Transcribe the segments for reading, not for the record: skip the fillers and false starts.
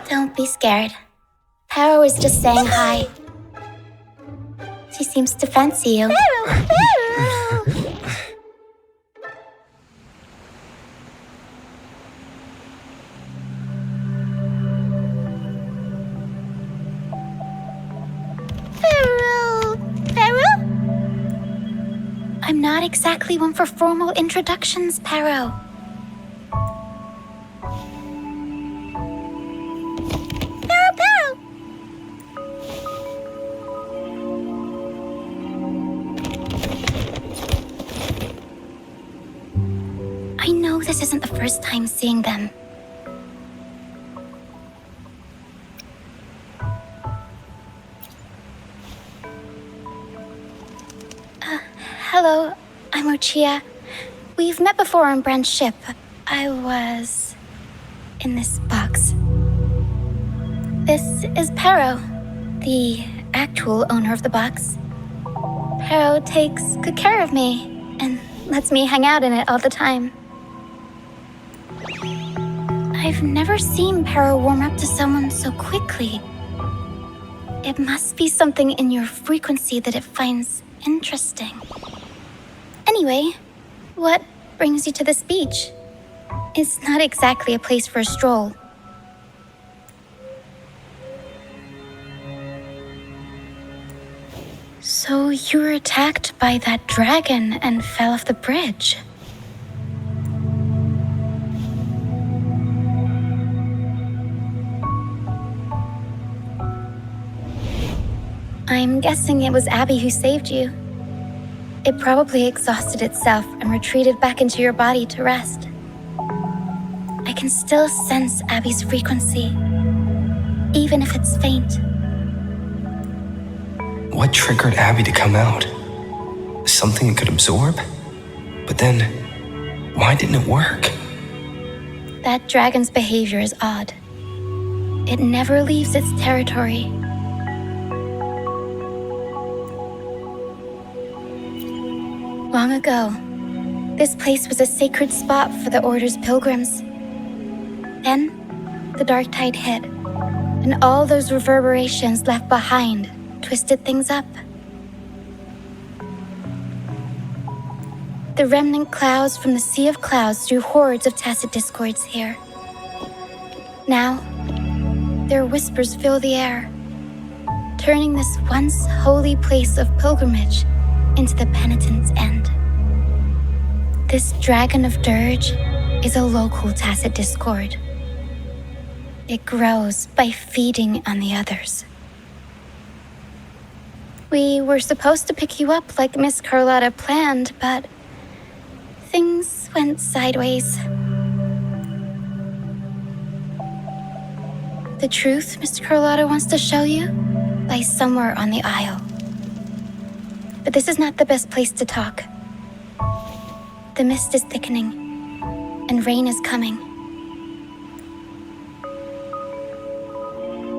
Don't be scared. Paro is just saying hi. She seems to fancy you. I'm not exactly one for formal introductions, Paro. Paro! I know this isn't the first time seeing them. Hello, I'm Ochia. We've met before on Brand's ship. I was in this box. This is Paro, the actual owner of the box. Paro takes good care of me and lets me hang out in it all the time. I've never seen Paro warm up to someone so quickly. It must be something in your frequency that it finds interesting. Anyway, what brings you to this beach? It's not exactly a place for a stroll. So you were attacked by that dragon and fell off the bridge. I'm guessing it was Abby who saved you. It probably exhausted itself and retreated back into your body to rest. I can still sense Abby's frequency, even if it's faint. What triggered Abby to come out? Something it could absorb? But then, why didn't it work? That dragon's behavior is odd. It never leaves its territory. Long ago, this place was a sacred spot for the Order's pilgrims. Then, the dark tide hit, and all those reverberations left behind twisted things up. The remnant clouds from the Sea of Clouds drew hordes of tacit discords here. Now, their whispers fill the air, turning this once holy place of pilgrimage into the penitent's end. This dragon of dirge is a local tacit discord. It grows by feeding on the others. We were supposed to pick you up like Miss Carlotta planned, but things went sideways. The truth Mr. Carlotta wants to show you lies somewhere on the aisle. But this is not the best place to talk. The mist is thickening, and rain is coming.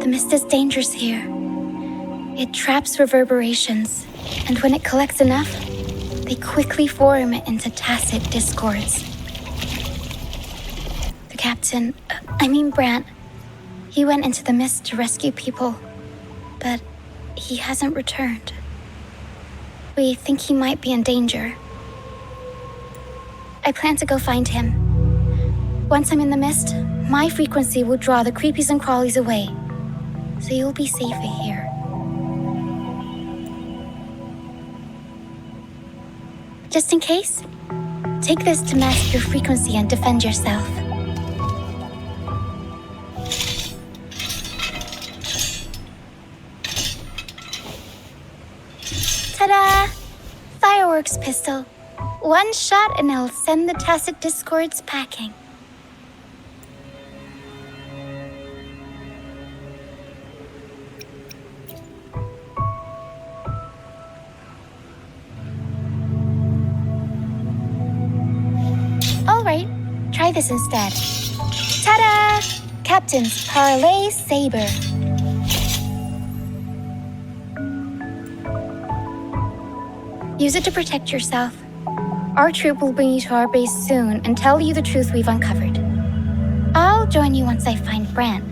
The mist is dangerous here. It traps reverberations, and when it collects enough, they quickly form into tacit discords. The captain, Brant, he went into the mist to rescue people, but he hasn't returned. We think he might be in danger. I plan to go find him. Once I'm in the mist, my frequency will draw the creepies and crawlies away, so you'll be safe here. Just in case, take this to mask your frequency and defend yourself. Ta-da! Fireworks pistol. One shot and it'll send the tacit discords packing. All right, try this instead. Ta-da! Captain's Parlay Saber. Use it to protect yourself. Our troop will bring you to our base soon and tell you the truth we've uncovered. join you once I find Bran.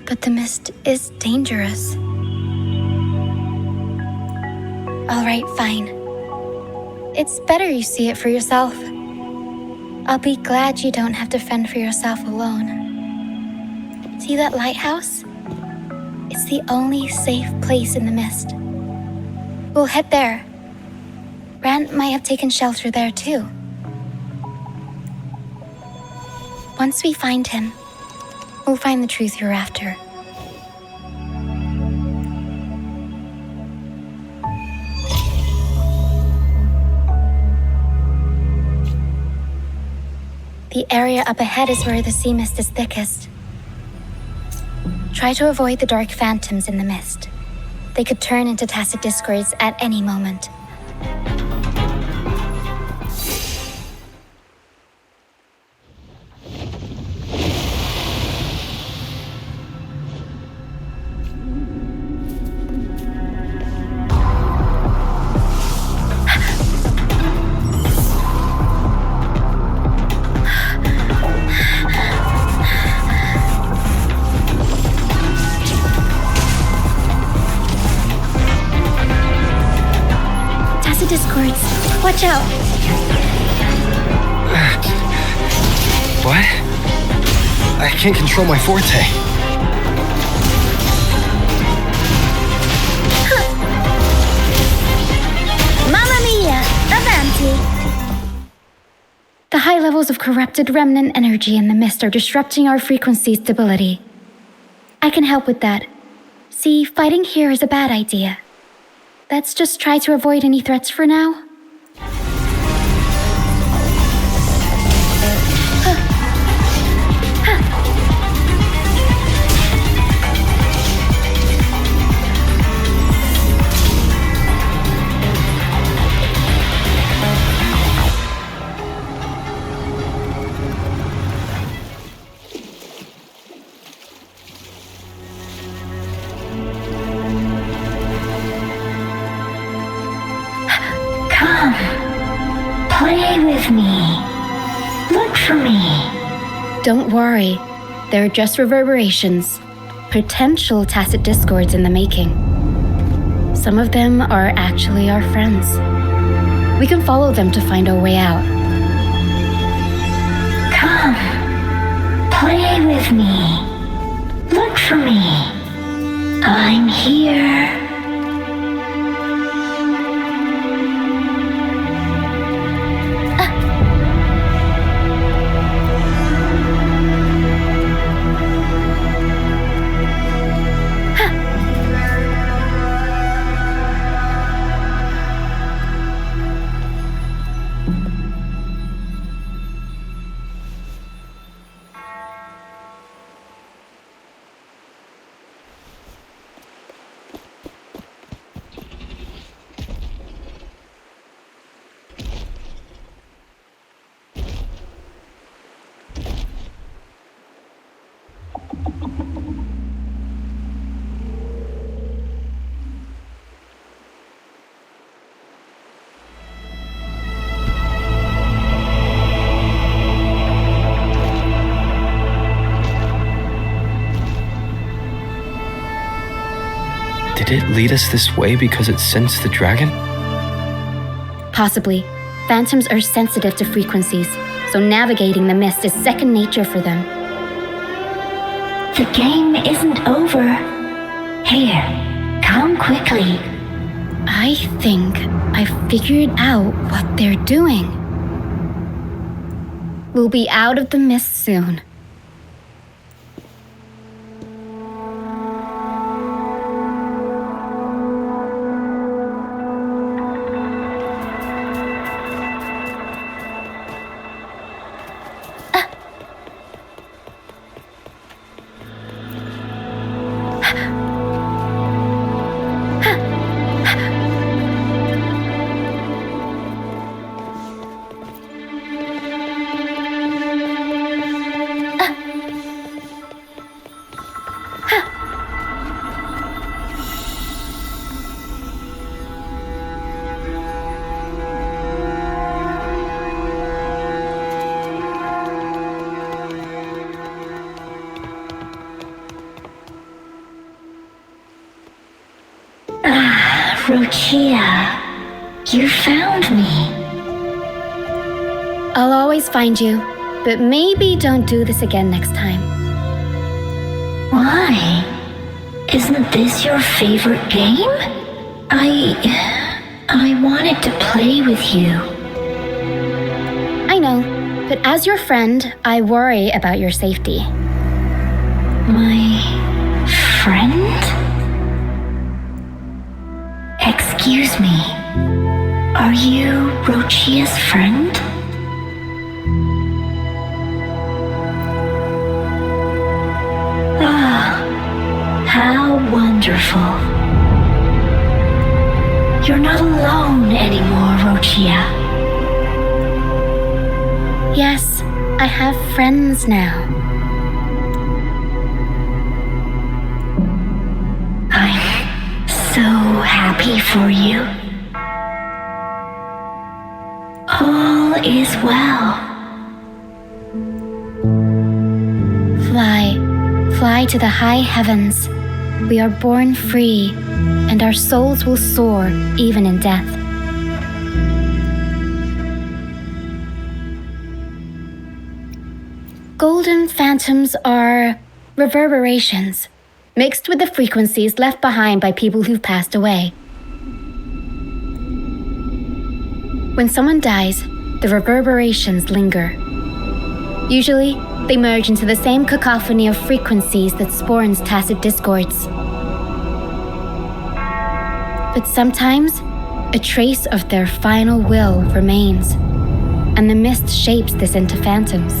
But the mist is dangerous. All right, fine. It's better you see it for yourself. I'll be glad you don't have to fend for yourself alone. See that lighthouse? It's the only safe place in the mist. We'll head there. Bran might have taken shelter there too. Once we find him, we'll find the truth you're after. The area up ahead is where the sea mist is thickest. Try to avoid the dark phantoms in the mist. They could turn into tacit discords at any moment. Discords. Watch out! What? I can't control my forte. Mamma mia! Avanti! The high levels of corrupted remnant energy in the mist are disrupting our frequency stability. I can help with that. See, fighting here is a bad idea. Let's just try to avoid any threats for now. Play with me. Look for me. Don't worry. They're just reverberations. Potential tacit discords in the making. Some of them are actually our friends. We can follow them to find our way out. Come. Play with me. Look for me. I'm here. Did it lead us this way because it sensed the dragon? Possibly. Phantoms are sensitive to frequencies, so navigating the mist is second nature for them. The game isn't over. Here, come quickly. I think I figured out what they're doing. We'll be out of the mist soon. Rochia, you found me. I'll always find you, but maybe don't do this again next time. Why? Isn't this your favorite game? I wanted to play with you. I know, but as your friend, I worry about your safety. My friend? Excuse me. Are you Rochia's friend? Ah, how wonderful. You're not alone anymore, Rochia. Yes, I have friends now. I'm so happy for you. All is well. Fly to the high heavens. We are born free, and our souls will soar even in death. Golden phantoms are reverberations, mixed with the frequencies left behind by people who've passed away. When someone dies, the reverberations linger. Usually, they merge into the same cacophony of frequencies that spawns tacit discords. But sometimes, a trace of their final will remains, and the mist shapes this into phantoms.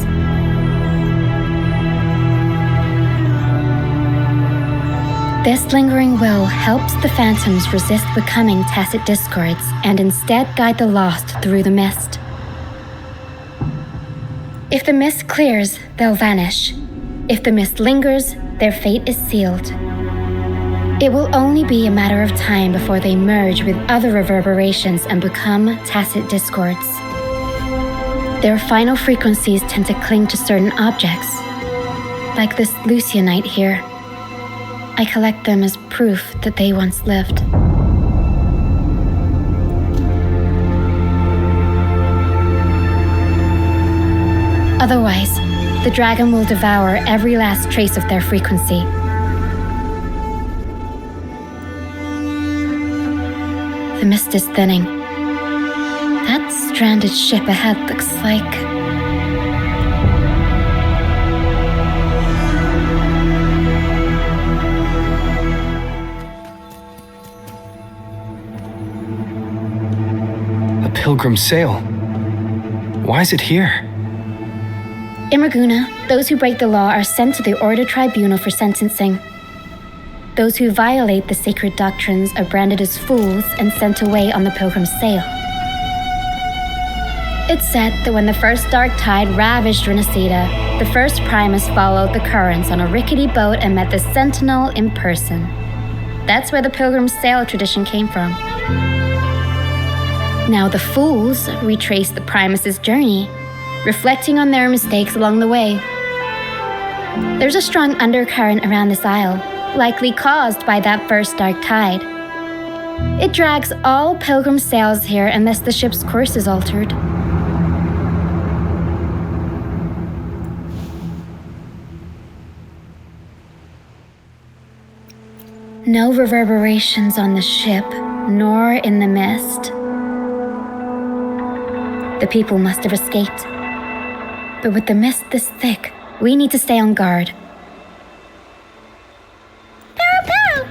This lingering will helps the phantoms resist becoming tacit discords and instead guide the lost through the mist. If the mist clears, they'll vanish. If the mist lingers, their fate is sealed. It will only be a matter of time before they merge with other reverberations and become tacit discords. Their final frequencies tend to cling to certain objects, like this Lucianite here. I collect them as proof that they once lived. Otherwise, the dragon will devour every last trace of their frequency. The mist is thinning. That stranded ship ahead looks like... A pilgrim sail. Why is it here? In Raguna, those who break the law are sent to the Order Tribunal for sentencing. Those who violate the sacred doctrines are branded as fools and sent away on the pilgrim's sail. It's said that when the first dark tide ravaged Rinascita, the first Primus followed the currents on a rickety boat and met the Sentinel in person. That's where the pilgrim's sail tradition came from. Now the fools retrace the Primus's journey, reflecting on their mistakes along the way. There's a strong undercurrent around this isle, likely caused by that first dark tide. It drags all pilgrim sails here unless the ship's course is altered. No reverberations on the ship, nor in the mist. The people must have escaped. But with the mist this thick, we need to stay on guard. Pow, pow!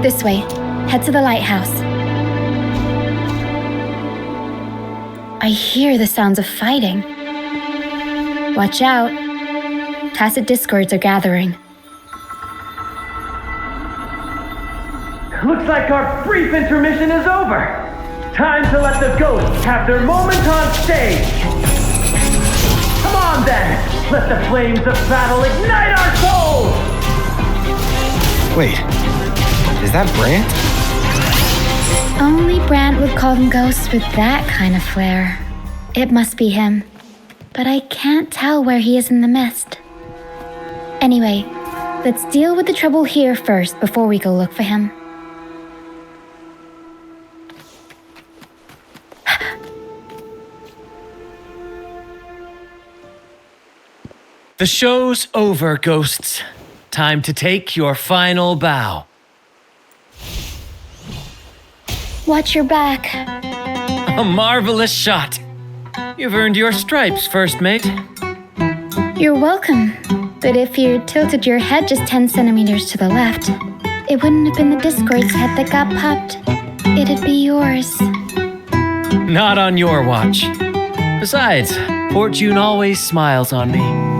This way. Head to the lighthouse. I hear the sounds of fighting. Watch out. Tacit discords are gathering. Looks like our brief intermission is over. Time to let the ghosts have their moment on stage. Come on then, let the flames of battle ignite our souls! Wait, is that Brant? Only Brant would call them ghosts with that kind of flair. It must be him, but I can't tell where he is in the mist. Anyway, let's deal with the trouble here first before we go look for him. The show's over, ghosts. Time to take your final bow. Watch your back. A marvelous shot. You've earned your stripes, first mate. You're welcome. But if you tilted your head just 10 centimeters to the left, it wouldn't have been the Discord's head that got popped. It'd be yours. Not on your watch. Besides, fortune always smiles on me.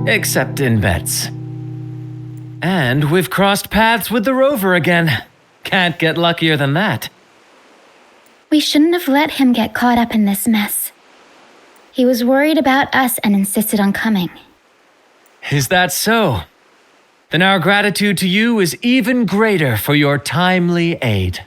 Except in bets. And we've crossed paths with the rover again. Can't get luckier than that. We shouldn't have let him get caught up in this mess. He was worried about us and insisted on coming. Is that so? Then our gratitude to you is even greater for your timely aid.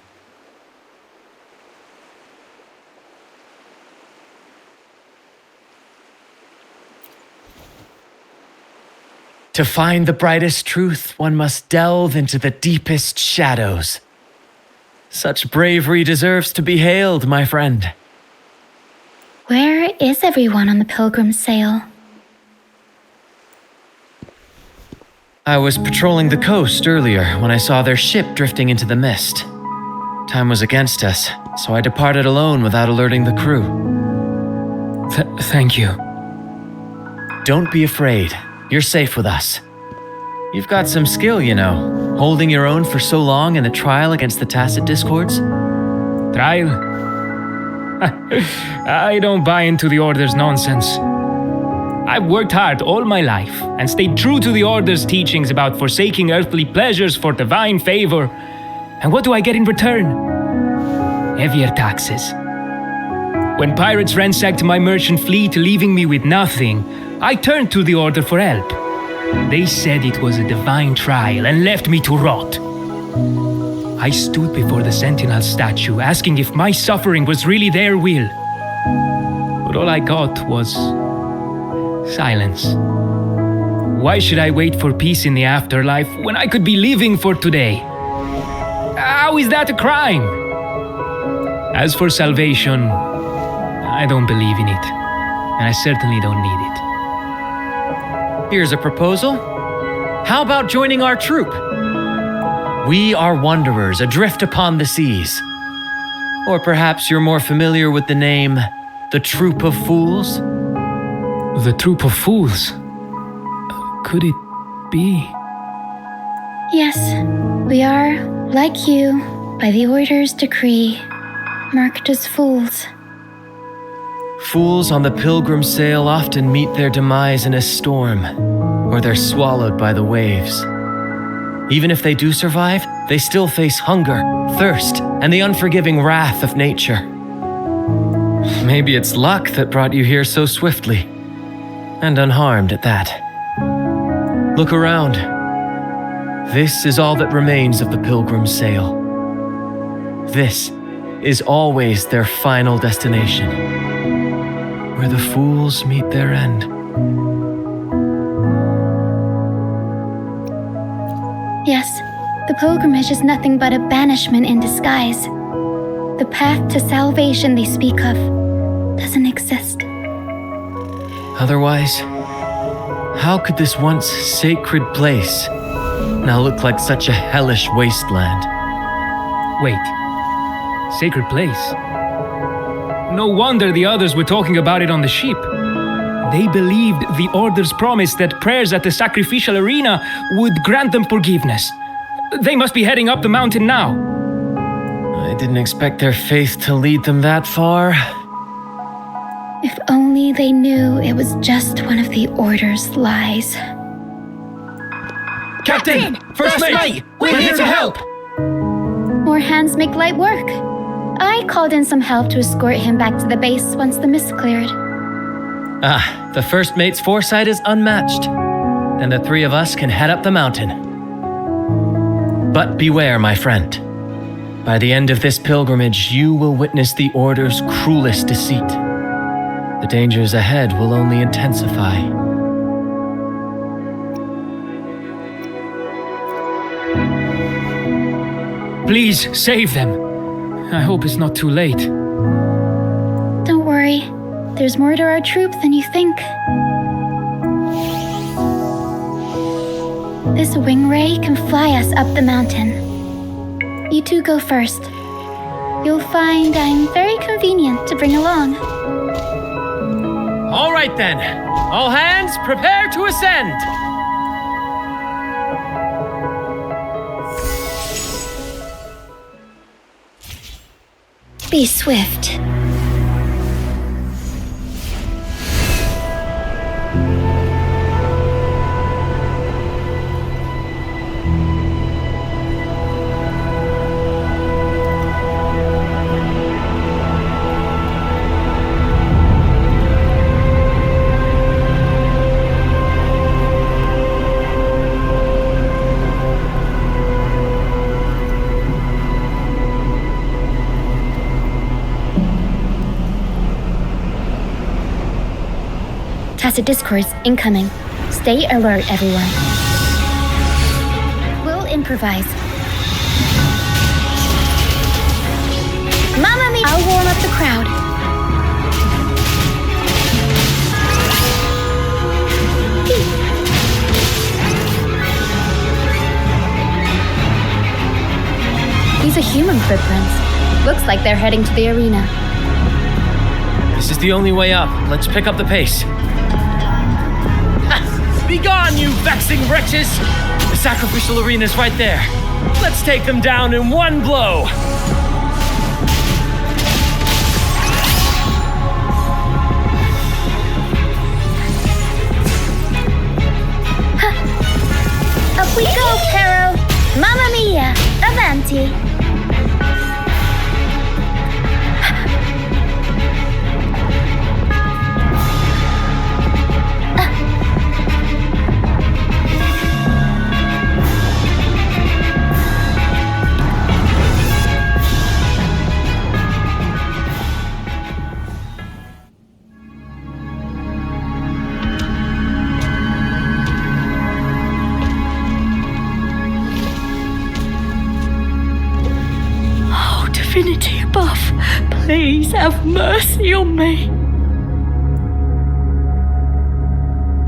To find the brightest truth, one must delve into the deepest shadows. Such bravery deserves to be hailed, my friend. Where is everyone on the Pilgrim sail? I was patrolling the coast earlier when I saw their ship drifting into the mist. Time was against us, so I departed alone without alerting the crew. Thank you. Don't be afraid. You're safe with us. You've got some skill, you know, holding your own for so long in a trial against the Tacit Discords. Trial? I don't buy into the Order's nonsense. I've worked hard all my life and stayed true to the Order's teachings about forsaking earthly pleasures for divine favor. And what do I get in return? Heavier taxes. When pirates ransacked my merchant fleet, leaving me with nothing, I turned to the Order for help. They said it was a divine trial and left me to rot. I stood before the Sentinel statue, asking if my suffering was really their will. But all I got was silence. Why should I wait for peace in the afterlife when I could be living for today? How is that a crime? As for salvation, I don't believe in it, and I certainly don't need it. Here's a proposal. How about joining our troop? We are wanderers adrift upon the seas. Or perhaps you're more familiar with the name, the Troop of Fools? The Troop of Fools? Could it be? Yes, we are, like you, by the Order's decree, marked as fools. Fools on the Pilgrim sail often meet their demise in a storm, or they're swallowed by the waves. Even if they do survive, they still face hunger, thirst, and the unforgiving wrath of nature. Maybe it's luck that brought you here so swiftly, and unharmed at that. Look around. This is all that remains of the Pilgrim sail. This is always their final destination, where the fools meet their end. Yes, the pilgrimage is nothing but a banishment in disguise. The path to salvation they speak of doesn't exist. Otherwise, how could this once sacred place now look like such a hellish wasteland? Wait, sacred place? No wonder the others were talking about it on the ship. They believed the Order's promise that prayers at the sacrificial arena would grant them forgiveness. They must be heading up the mountain now. I didn't expect their faith to lead them that far. If only they knew it was just one of the Order's lies. Captain! First mate! We're here to help! More hands make light work. I called in some help to escort him back to the base once the mist cleared. Ah, the first mate's foresight is unmatched. Then the three of us can head up the mountain. But beware, my friend. By the end of this pilgrimage, you will witness the Order's cruelest deceit. The dangers ahead will only intensify. Please, save them. I hope it's not too late. Don't worry, there's more to our troop than you think. This wing ray can fly us up the mountain. You two go first. You'll find I'm very convenient to bring along. All right then. All hands, prepare to ascend. Be swift. Tacit discords incoming. Stay alert, everyone. We'll improvise. Mamma mia! I'll warm up the crowd. These are human footprints. Looks like they're heading to the arena. This is the only way up. Let's pick up the pace. Begone, you vexing wretches! The sacrificial arena's right there. Let's take them down in one blow! Up we go, Pero! Mamma mia! Avanti! Divinity above, please have mercy on me.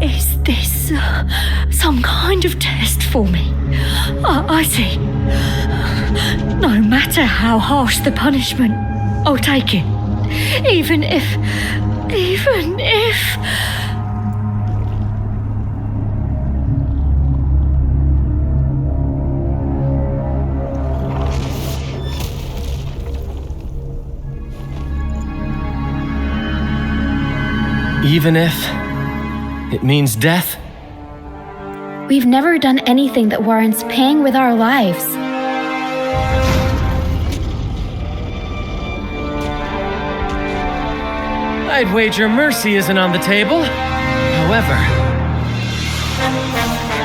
Is this some kind of test for me? I see. No matter how harsh the punishment, I'll take it. Even if... Even if it means death? We've never done anything that warrants paying with our lives. I'd wager mercy isn't on the table. However,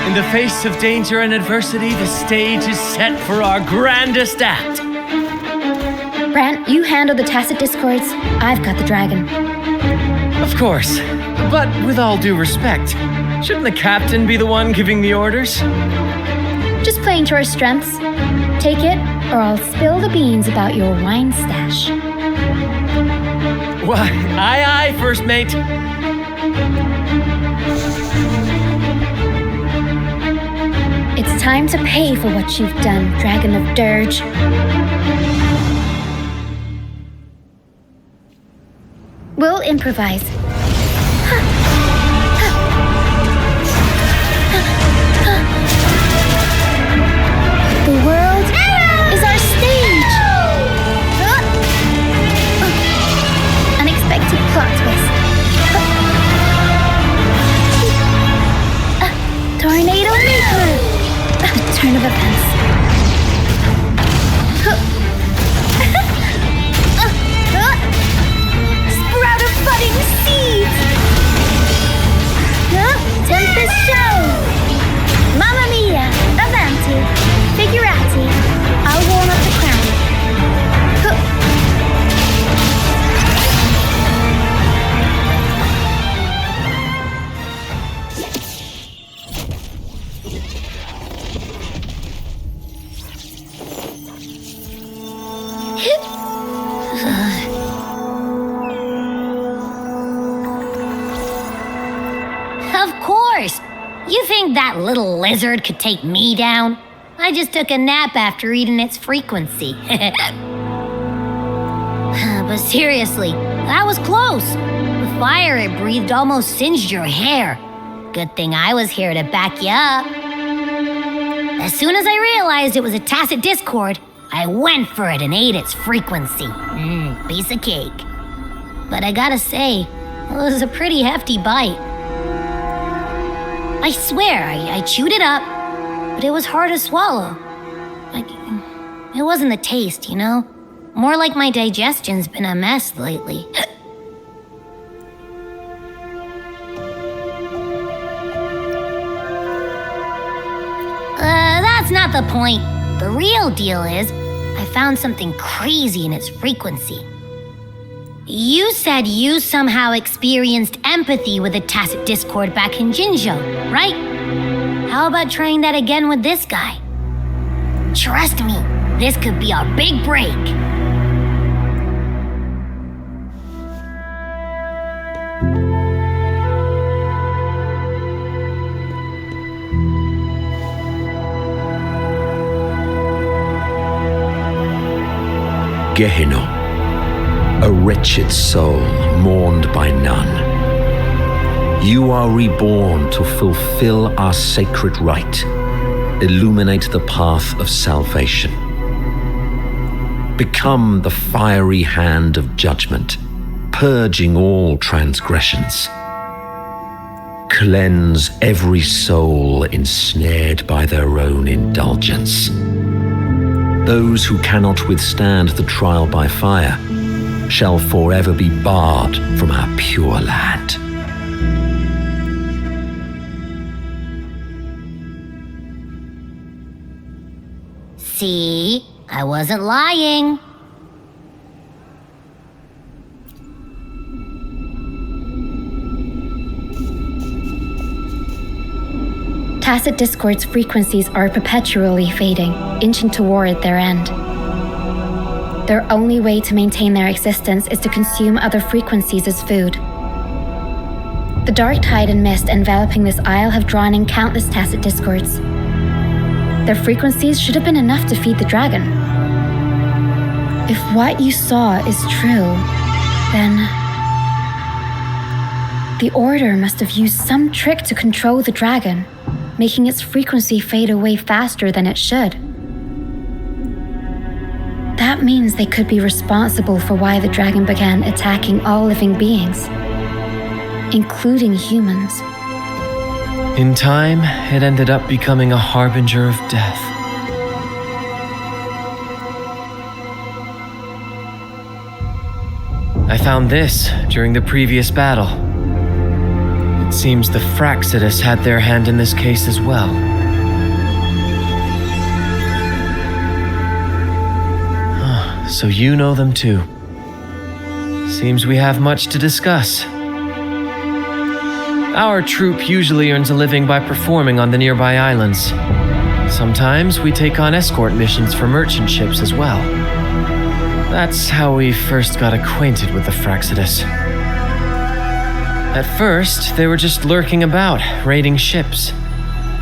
in the face of danger and adversity, the stage is set for our grandest act. Brant, you handle the tacit discords. I've got the dragon. Of course, but with all due respect, shouldn't the captain be the one giving the orders? Just playing to our strengths. Take it, or I'll spill the beans about your wine stash. Why, aye, first mate. It's time to pay for what you've done, Dragon of Dirge. We'll improvise. The world is our stage! Unexpected plot twist. Tornado Maker! A turn of events. Sprout of budding seeds! Tempest Show! Mamma mia! Avanti! Figurati! I'll warm up the crown. You think that little lizard could take me down? I just took a nap after eating its frequency. But seriously, that was close. The fire it breathed almost singed your hair. Good thing I was here to back you up. As soon as I realized it was a tacit discord, I went for it and ate its frequency. Piece of cake. But I gotta say, it was a pretty hefty bite. I swear, I chewed it up, but it was hard to swallow. It wasn't the taste, you know? More like my digestion's been a mess lately. That's not the point. The real deal is, I found something crazy in its frequency. You said you somehow experienced empathy with the tacit discord back in Jinzhou, right? How about trying that again with this guy? Trust me, this could be our big break. Gehenna, a wretched soul mourned by none. You are reborn to fulfill our sacred rite, illuminate the path of salvation. Become the fiery hand of judgment, purging all transgressions. Cleanse every soul ensnared by their own indulgence. Those who cannot withstand the trial by fire shall forever be barred from our pure land. See, I wasn't lying. Tacit discord's frequencies are perpetually fading, inching toward their end. Their only way to maintain their existence is to consume other frequencies as food. The dark tide and mist enveloping this isle have drawn in countless tacit discords. Their frequencies should have been enough to feed the dragon. If what you saw is true, then the Order must have used some trick to control the dragon, making its frequency fade away faster than it should. That means they could be responsible for why the dragon began attacking all living beings, including humans. In time, it ended up becoming a harbinger of death. I found this during the previous battle. It seems the Fraxidus had their hand in this case as well. So you know them too. Seems we have much to discuss. Our troop usually earns a living by performing on the nearby islands. Sometimes we take on escort missions for merchant ships as well. That's how we first got acquainted with the Fraxidus. At first, they were just lurking about, raiding ships.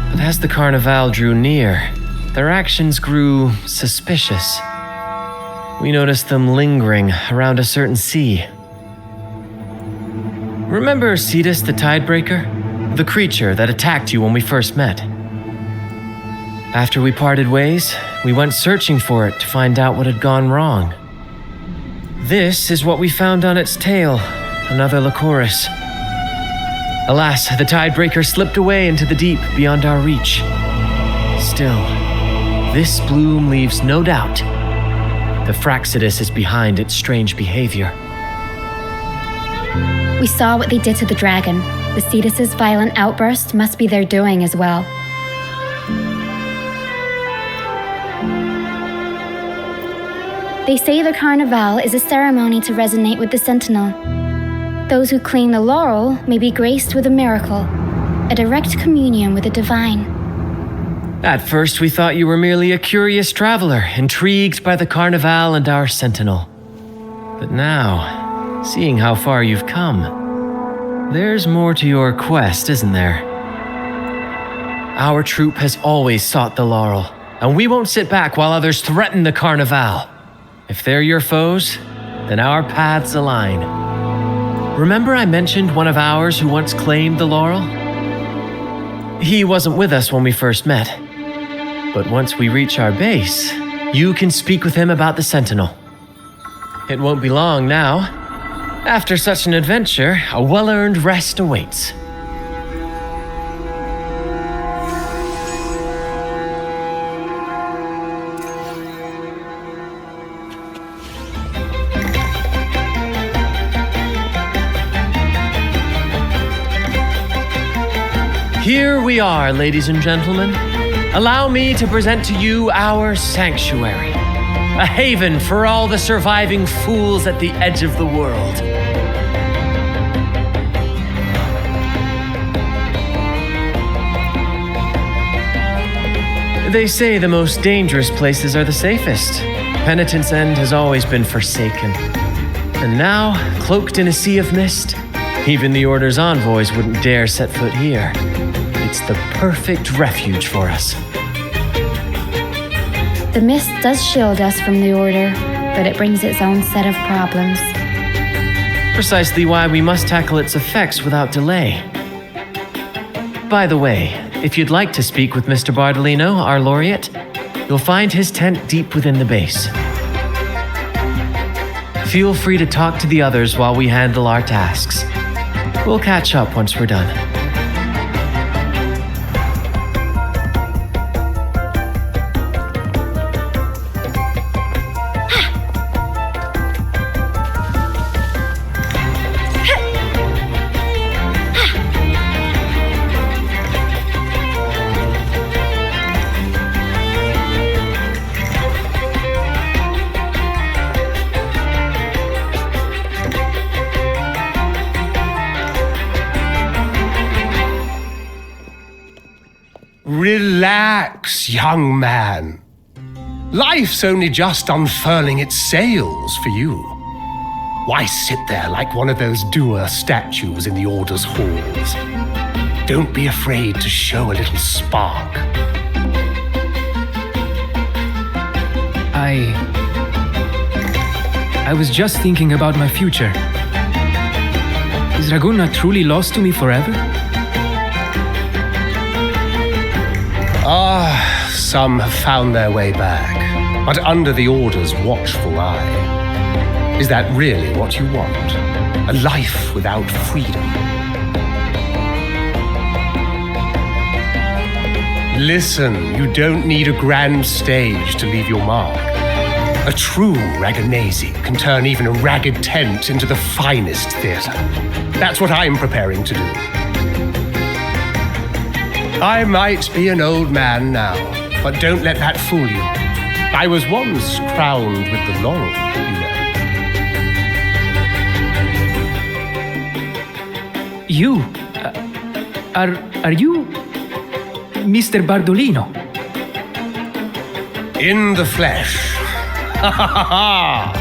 But as the Carnival drew near, their actions grew suspicious. We noticed them lingering around a certain sea. Remember Cetus the Tidebreaker? The creature that attacked you when we first met? After we parted ways, we went searching for it to find out what had gone wrong. This is what we found on its tail, another Lycoris. Alas, the Tidebreaker slipped away into the deep beyond our reach. Still, this bloom leaves no doubt. The Fraxidus is behind its strange behavior. We saw what they did to the dragon. The Cetus's violent outburst must be their doing as well. They say the Carnival is a ceremony to resonate with the Sentinel. Those who claim the laurel may be graced with a miracle, a direct communion with the divine. At first, we thought you were merely a curious traveler, intrigued by the Carnival and our Sentinel. But now, seeing how far you've come, there's more to your quest, isn't there? Our troop has always sought the laurel, and we won't sit back while others threaten the Carnival. If they're your foes, then our paths align. Remember I mentioned one of ours who once claimed the laurel? He wasn't with us when we first met. But once we reach our base, you can speak with him about the Sentinel. It won't be long now. After such an adventure, a well-earned rest awaits. Here we are, ladies and gentlemen. Allow me to present to you our sanctuary, a haven for all the surviving fools at the edge of the world. They say the most dangerous places are the safest. Penitent's End has always been forsaken. And now, cloaked in a sea of mist, even the Order's envoys wouldn't dare set foot here. It's the perfect refuge for us. The mist does shield us from the Order, but it brings its own set of problems. Precisely why we must tackle its effects without delay. By the way, if you'd like to speak with Mr. Bardolino, our laureate, you'll find his tent deep within the base. Feel free to talk to the others while we handle our tasks. We'll catch up once we're done. Relax, young man. Life's only just unfurling its sails for you. Why sit there like one of those dour statues in the Order's halls? Don't be afraid to show a little spark. I was just thinking about my future. Is Raguna truly lost to me forever? Some have found their way back, but under the Order's watchful eye. Is that really what you want? A life without freedom? Listen, you don't need a grand stage to leave your mark. A true Raganazi can turn even a ragged tent into the finest theater. That's what I'm preparing to do. I might be an old man now, but don't let that fool you. I was once crowned with the laurel, you know. You? Are you Mr. Bardolino? In the flesh. Ha ha ha ha!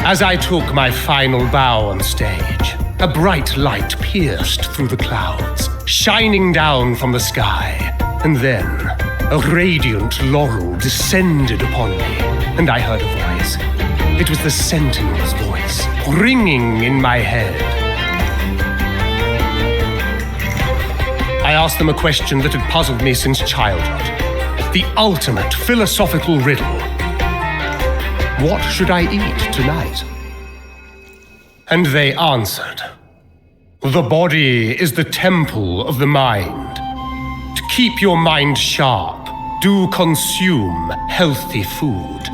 As I took my final bow on stage, a bright light pierced through the clouds, shining down from the sky, and then a radiant laurel descended upon me, and I heard a voice. It was the Sentinel's voice, ringing in my head. I asked them a question that had puzzled me since childhood, the ultimate philosophical riddle. What should I eat tonight? And they answered, the body is the temple of the mind. To keep your mind sharp, do consume healthy food,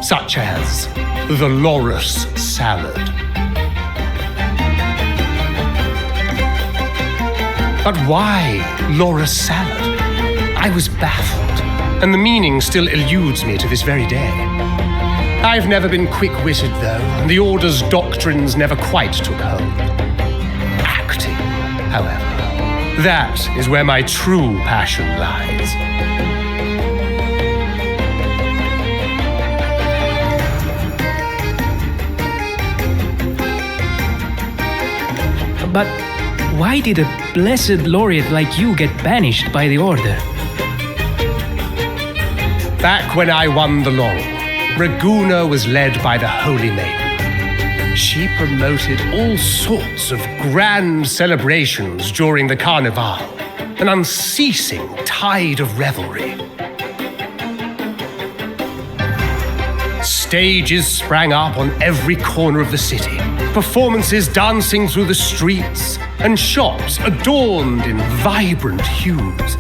such as the loris salad. But why loris salad? I was baffled, and the meaning still eludes me to this very day. I've never been quick-witted, though, and the Order's doctrines never quite took hold. Acting, however, that is where my true passion lies. But why did a blessed laureate like you get banished by the Order? Back when I won the laurel, Raguna was led by the Holy Maiden. She promoted all sorts of grand celebrations during the Carnival, an unceasing tide of revelry. Stages sprang up on every corner of the city, performances dancing through the streets, and shops adorned in vibrant hues.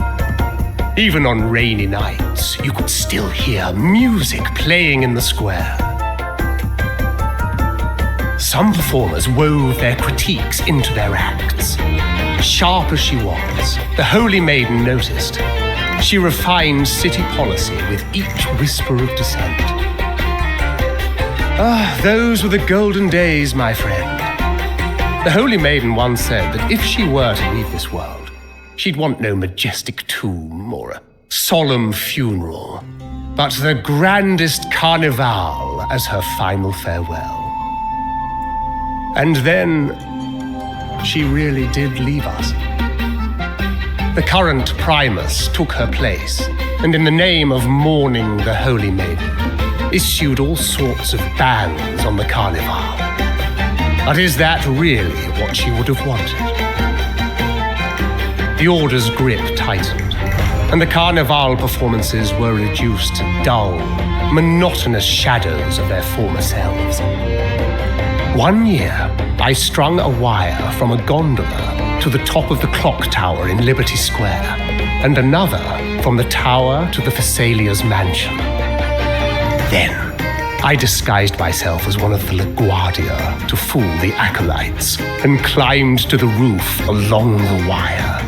Even on rainy nights, you could still hear music playing in the square. Some performers wove their critiques into their acts. Sharp as she was, the Holy Maiden noticed. She refined city policy with each whisper of dissent. Ah, those were the golden days, my friend. The Holy Maiden once said that if she were to leave this world, she'd want no majestic tomb or a solemn funeral, but the grandest carnival as her final farewell. And then she really did leave us. The current Primus took her place, and in the name of mourning the Holy Maiden, issued all sorts of bans on the carnival. But is that really what she would have wanted? The Order's grip tightened, and the carnival performances were reduced to dull, monotonous shadows of their former selves. One year, I strung a wire from a gondola to the top of the clock tower in Liberty Square, and another from the tower to the Thessalia's mansion. Then, I disguised myself as one of the LaGuardia to fool the acolytes, and climbed to the roof along the wire.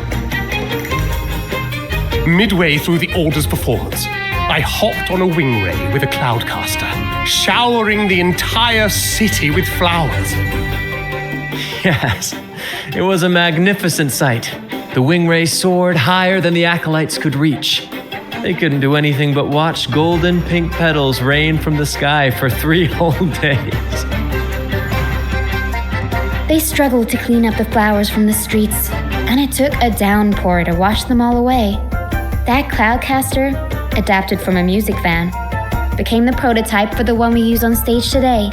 Midway through the Order's performance, I hopped on a wing ray with a cloudcaster, showering the entire city with flowers. Yes, it was a magnificent sight. The wing ray soared higher than the acolytes could reach. They couldn't do anything but watch golden pink petals rain from the sky for 3 whole days. They struggled to clean up the flowers from the streets, and it took a downpour to wash them all away. That cloudcaster, adapted from a music van, became the prototype for the one we use on stage today.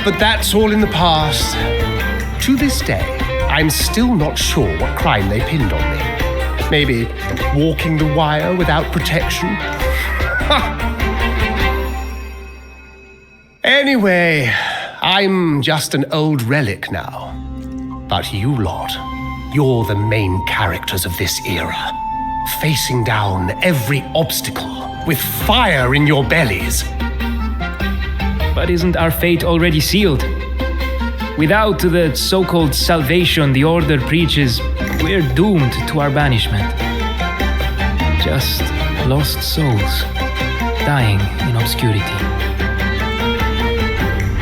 But that's all in the past. To this day, I'm still not sure what crime they pinned on me. Maybe walking the wire without protection? Anyway, I'm just an old relic now. But you lot, you're the main characters of this era, facing down every obstacle with fire in your bellies. But isn't our fate already sealed? Without the so-called salvation the Order preaches, we're doomed to our banishment. Just lost souls, dying in obscurity.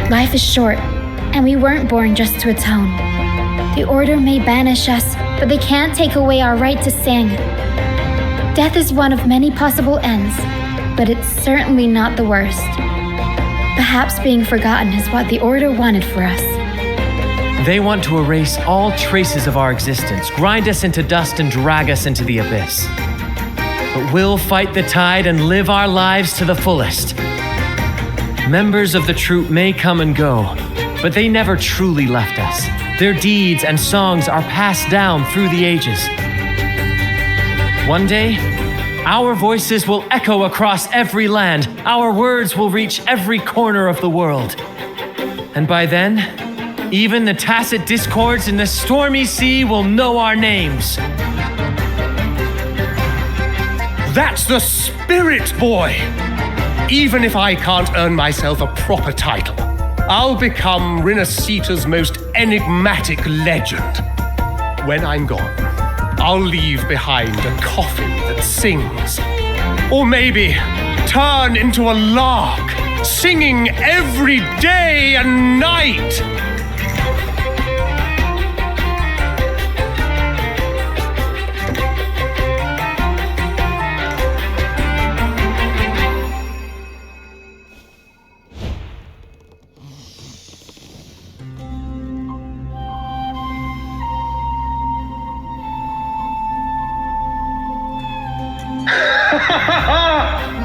Life is short, and we weren't born just to atone. The Order may banish us, but they can't take away our right to sing. Death is one of many possible ends, but it's certainly not the worst. Perhaps being forgotten is what the Order wanted for us. They want to erase all traces of our existence, grind us into dust and drag us into the abyss. But we'll fight the tide and live our lives to the fullest. Members of the troupe may come and go, but they never truly left us. Their deeds and songs are passed down through the ages. One day, our voices will echo across every land. Our words will reach every corner of the world. And by then, even the tacit discords in the stormy sea will know our names. That's the spirit, boy! Even if I can't earn myself a proper title, I'll become Rinascita's most enigmatic legend. When I'm gone, I'll leave behind a coffin that sings. Or maybe turn into a lark, singing every day and night.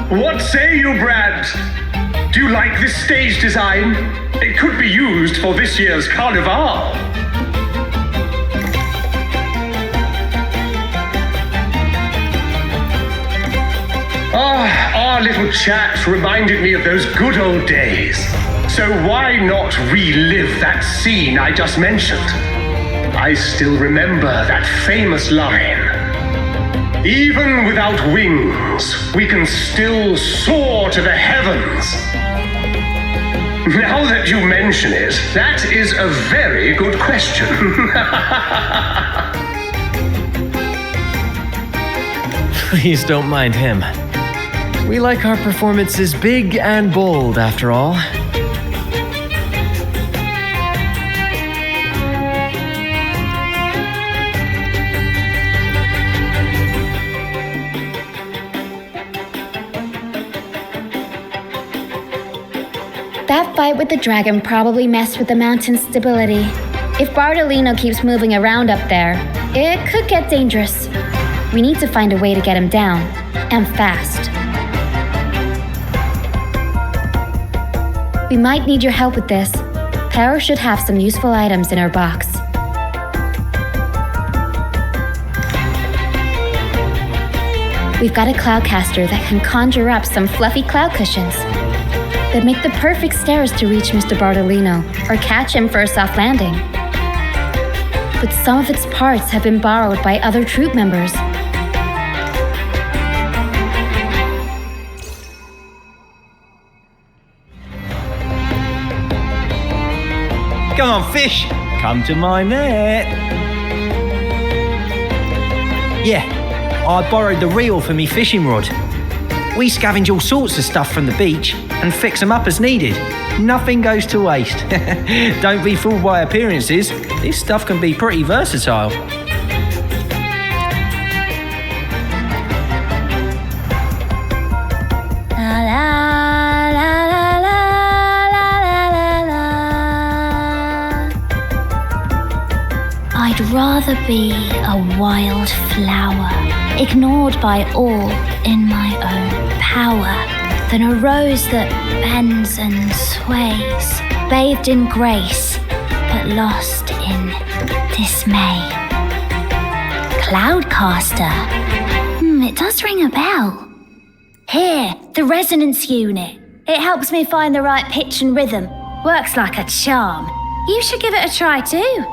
What say you, Brad? Do you like this stage design? It could be used for this year's carnival. Our little chat reminded me of those good old days. So why not relive that scene I just mentioned? I still remember that famous line. Even without wings, we can still soar to the heavens. Now that you mention it, that is a very good question. Please don't mind him. We like our performances big and bold, after all. That fight with the dragon probably messed with the mountain's stability. If Bardolino keeps moving around up there, it could get dangerous. We need to find a way to get him down, and fast. We might need your help with this. Pero should have some useful items in her box. We've got a cloudcaster that can conjure up some fluffy cloud cushions. They'd make the perfect stairs to reach Mr. Bardolino, or catch him for a soft landing. But some of its parts have been borrowed by other troop members. Come on, fish! Come to my net! Yeah, I borrowed the reel for me fishing rod. We scavenge all sorts of stuff from the beach and fix them up as needed. Nothing goes to waste. Don't be fooled by appearances. This stuff can be pretty versatile. I'd rather be a wild flower, ignored by all in my own power, than a rose that bends and sways, bathed in grace, but lost in dismay. Cloudcaster. It does ring a bell. Here, the resonance unit. It helps me find the right pitch and rhythm. Works like a charm. You should give it a try too.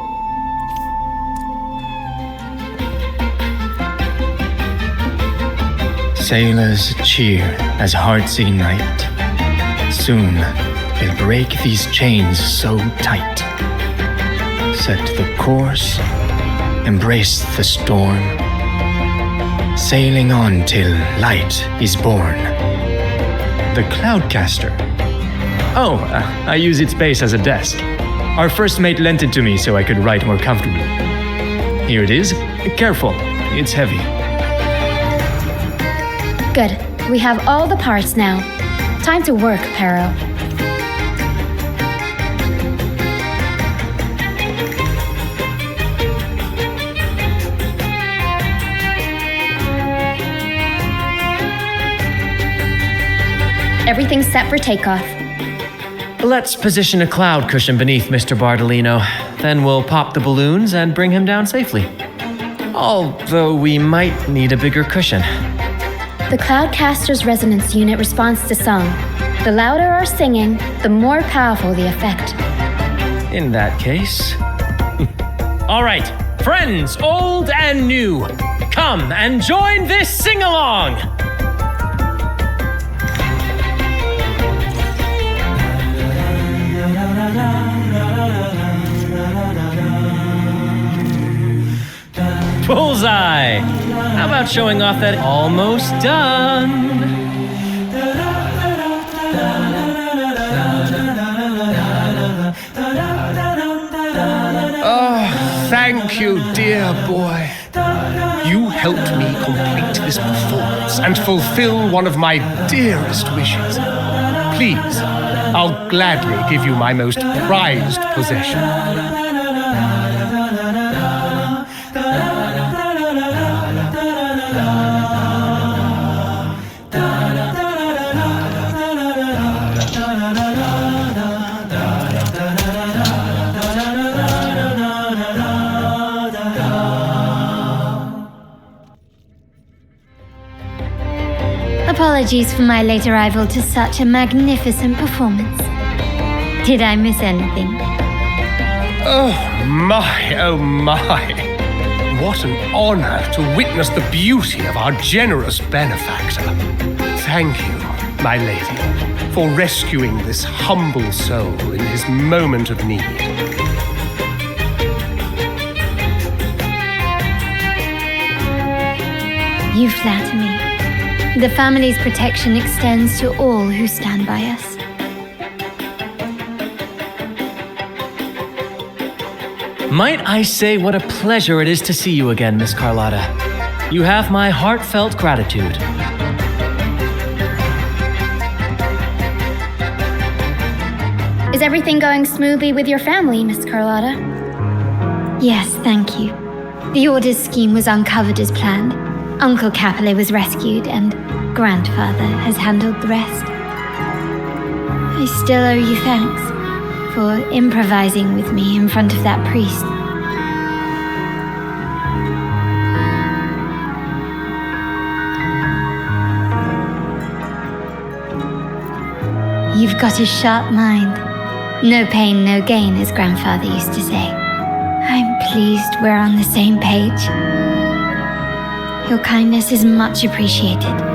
Sailors cheer as hearts ignite. Soon we'll break these chains so tight. Set the course, embrace the storm, sailing on till light is born. The Cloudcaster. Oh, I use its base as a desk. Our first mate lent it to me so I could write more comfortably. Here it is. Careful, it's heavy. Good. We have all the parts now. Time to work, Pero. Everything's set for takeoff. Let's position a cloud cushion beneath Mr. Bardolino. Then we'll pop the balloons and bring him down safely. Although we might need a bigger cushion. The Cloudcaster's resonance unit responds to song. The louder our singing, the more powerful the effect. In that case... All right, friends, old and new, come and join this sing-along! Bullseye! How about showing off that almost done? Oh, thank you, dear boy. You helped me complete this performance and fulfill one of my dearest wishes. Please, I'll gladly give you my most prized possession. Apologies for my late arrival to such a magnificent performance. Did I miss anything? Oh my, oh my. What an honor to witness the beauty of our generous benefactor. Thank you, my lady, for rescuing this humble soul in his moment of need. You flatter me. The family's protection extends to all who stand by us. Might I say what a pleasure it is to see you again, Miss Carlotta. You have my heartfelt gratitude. Is everything going smoothly with your family, Miss Carlotta? Yes, thank you. The Order's scheme was uncovered as planned. Uncle Capilet was rescued, and Grandfather has handled the rest. I still owe you thanks for improvising with me in front of that priest. You've got a sharp mind. No pain, no gain, as Grandfather used to say. I'm pleased we're on the same page. Your kindness is much appreciated.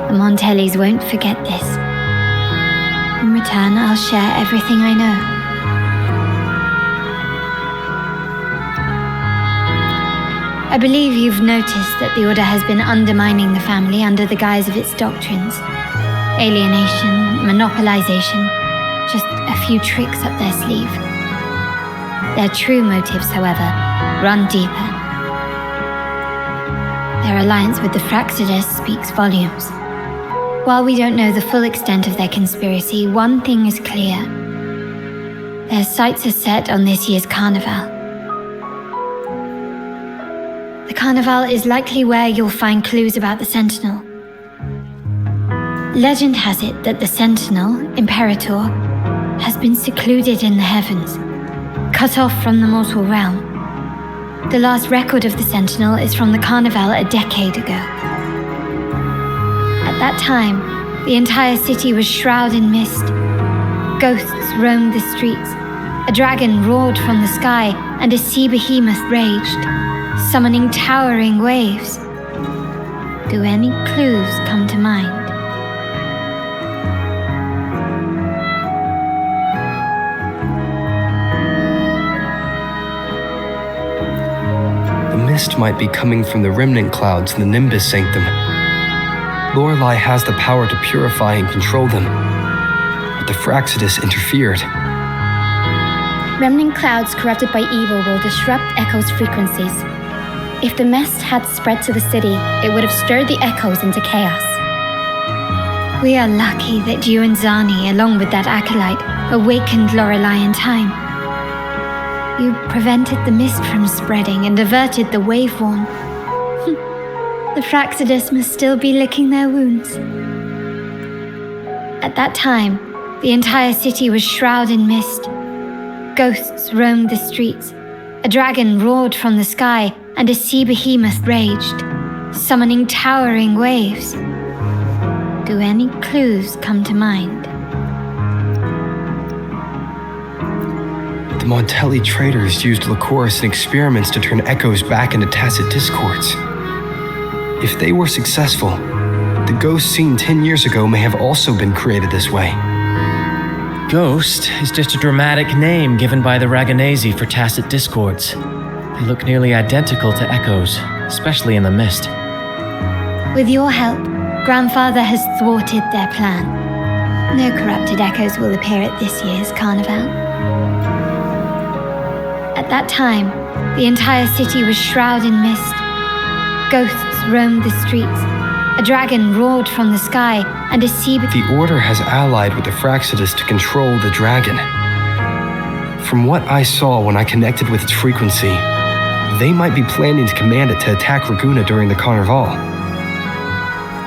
The Montellis won't forget this. In return, I'll share everything I know. I believe you've noticed that the Order has been undermining the family under the guise of its doctrines. Alienation, monopolization, just a few tricks up their sleeve. Their true motives, however, run deeper. Their alliance with the Fraxidus speaks volumes. While we don't know the full extent of their conspiracy, one thing is clear. Their sights are set on this year's carnival. The carnival is likely where you'll find clues about the Sentinel. Legend has it that the Sentinel, Imperator, has been secluded in the heavens, cut off from the mortal realm. The last record of the Sentinel is from the carnival a decade ago. At that time, the entire city was shrouded in mist. Ghosts roamed the streets. A dragon roared from the sky, and a sea behemoth raged, summoning towering waves. Do any clues come to mind? The mist might be coming from the remnant clouds in the Nimbus Sanctum. Lorelei has the power to purify and control them, but the Fraxidus interfered. Remnant clouds corrupted by evil will disrupt Echo's frequencies. If the mist had spread to the city, it would have stirred the echoes into chaos. We are lucky that you and Zani, along with that acolyte, awakened Lorelei in time. You prevented the mist from spreading and averted the wave-worn. The Fraxidus must still be licking their wounds. At that time, the entire city was shrouded in mist. Ghosts roamed the streets. A dragon roared from the sky, and a sea behemoth raged, summoning towering waves. Do any clues come to mind? The Montelli traders used Lycoris in experiments to turn echoes back into tacit discords. If they were successful, the ghost seen 10 years ago may have also been created this way. Ghost is just a dramatic name given by the Raganesi for tacit discords. They look nearly identical to echoes, especially in the mist. With your help, Grandfather has thwarted their plan. No corrupted echoes will appear at this year's carnival. At that time, the entire city was shrouded in mist. Ghosts roamed the streets. A dragon roared from the sky, and a sea... The Order has allied with the Fraxidus to control the dragon. From what I saw when I connected with its frequency, they might be planning to command it to attack Raguna during the Carnival.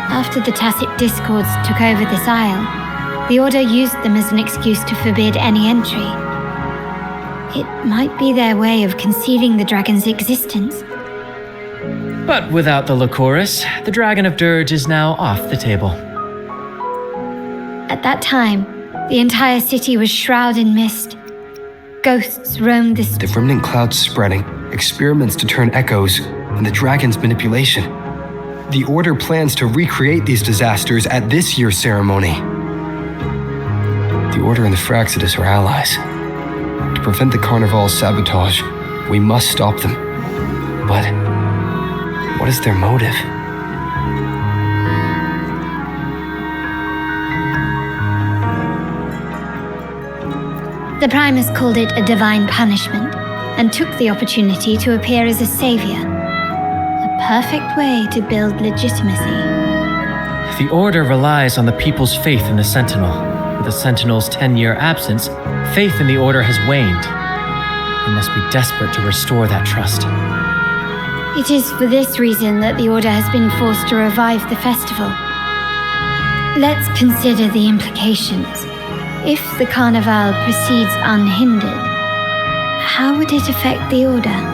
After the tacit discords took over this isle, the Order used them as an excuse to forbid any entry. It might be their way of concealing the dragon's existence. But without the Lycoris, the Dragon of Dirge is now off the table. At that time, the entire city was shrouded in mist. Ghosts roamed the The remnant clouds spreading, experiments to turn echoes, and the dragon's manipulation. The Order plans to recreate these disasters at this year's ceremony. The Order and the Fraxidus are allies. To prevent the Carnival's sabotage, we must stop them. But what is their motive? The Primus called it a divine punishment and took the opportunity to appear as a savior. A perfect way to build legitimacy. The Order relies on the people's faith in the Sentinel. With the Sentinel's 10-year absence, faith in the Order has waned. We must be desperate to restore that trust. It is for this reason that the Order has been forced to revive the festival. Let's consider the implications. If the Carnival proceeds unhindered, how would it affect the Order?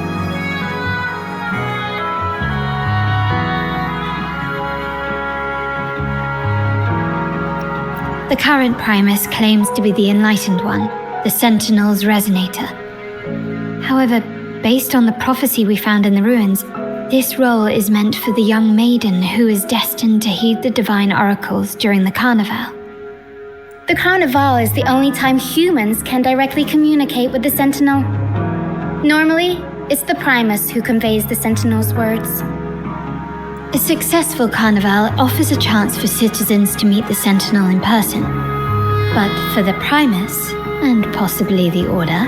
The current Primus claims to be the Enlightened One, the Sentinel's Resonator. However, based on the prophecy we found in the ruins, this role is meant for the young maiden who is destined to heed the divine oracles during the Carnival. The Carnival is the only time humans can directly communicate with the Sentinel. Normally, it's the Primus who conveys the Sentinel's words. A successful Carnival offers a chance for citizens to meet the Sentinel in person. But for the Primus, and possibly the Order,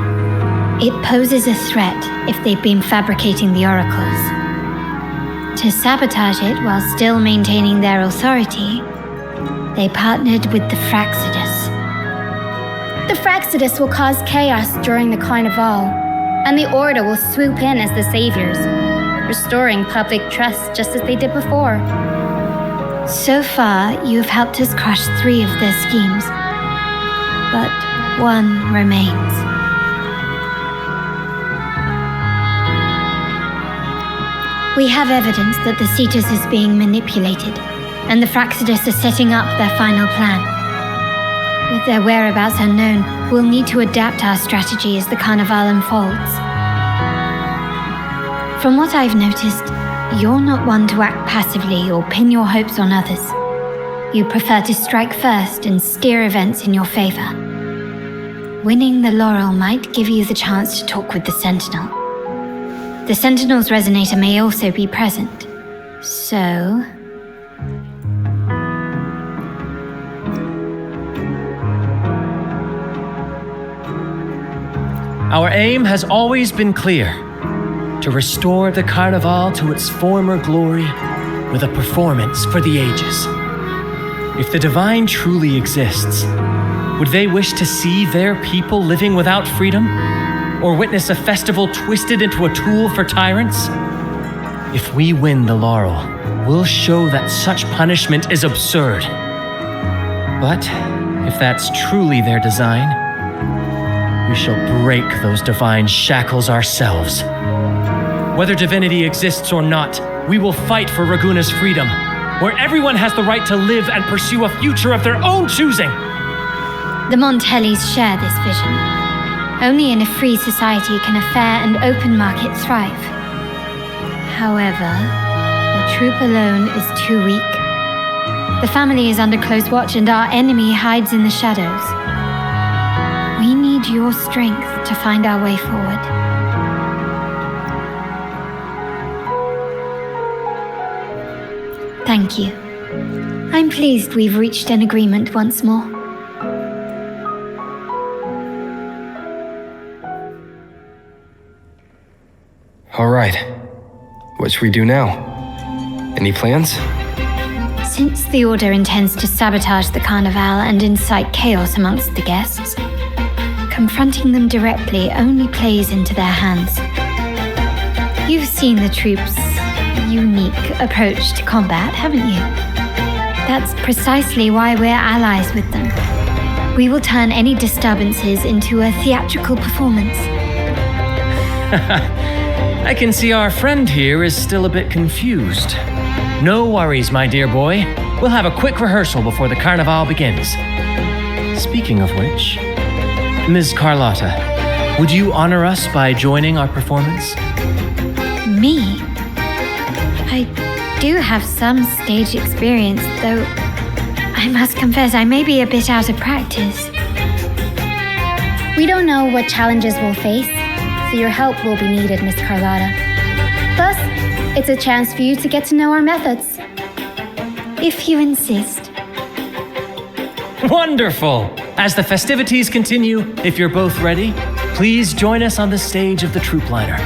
it poses a threat if they've been fabricating the oracles. To sabotage it while still maintaining their authority, they partnered with the Fraxidus. The Fraxidus will cause chaos during the Carnival, and the Order will swoop in as the saviors, restoring public trust just as they did before. So far, you have helped us crush 3 of their schemes, but one remains. We have evidence that the Cetus is being manipulated, and the Fraxidus are setting up their final plan. With their whereabouts unknown, we'll need to adapt our strategy as the Carnival unfolds. From what I've noticed, you're not one to act passively or pin your hopes on others. You prefer to strike first and steer events in your favor. Winning the laurel might give you the chance to talk with the Sentinel. The Sentinel's Resonator may also be present, so... Our aim has always been clear: to restore the Carnival to its former glory with a performance for the ages. If the Divine truly exists, would they wish to see their people living without freedom? Or witness a festival twisted into a tool for tyrants? If we win the laurel, we'll show that such punishment is absurd. But if that's truly their design, we shall break those divine shackles ourselves. Whether divinity exists or not, we will fight for Raguna's freedom, where everyone has the right to live and pursue a future of their own choosing. The Montellis share this vision. Only in a free society can a fair and open market thrive. However, the troop alone is too weak. The family is under close watch and our enemy hides in the shadows. We need your strength to find our way forward. Thank you. I'm pleased we've reached an agreement once more. All right. What should we do now? Any plans? Since the Order intends to sabotage the Carnival and incite chaos amongst the guests, confronting them directly only plays into their hands. You've seen the troops' unique approach to combat, haven't you? That's precisely why we're allies with them. We will turn any disturbances into a theatrical performance. I can see our friend here is still a bit confused. No worries, my dear boy. We'll have a quick rehearsal before the carnival begins. Speaking of which, Ms. Carlotta, would you honor us by joining our performance? Me? I do have some stage experience, though I must confess I may be a bit out of practice. We don't know what challenges we'll face, so your help will be needed, Miss Carlotta. Plus, it's a chance for you to get to know our methods. If you insist. Wonderful! As the festivities continue, if you're both ready, please join us on the stage of the troop liner.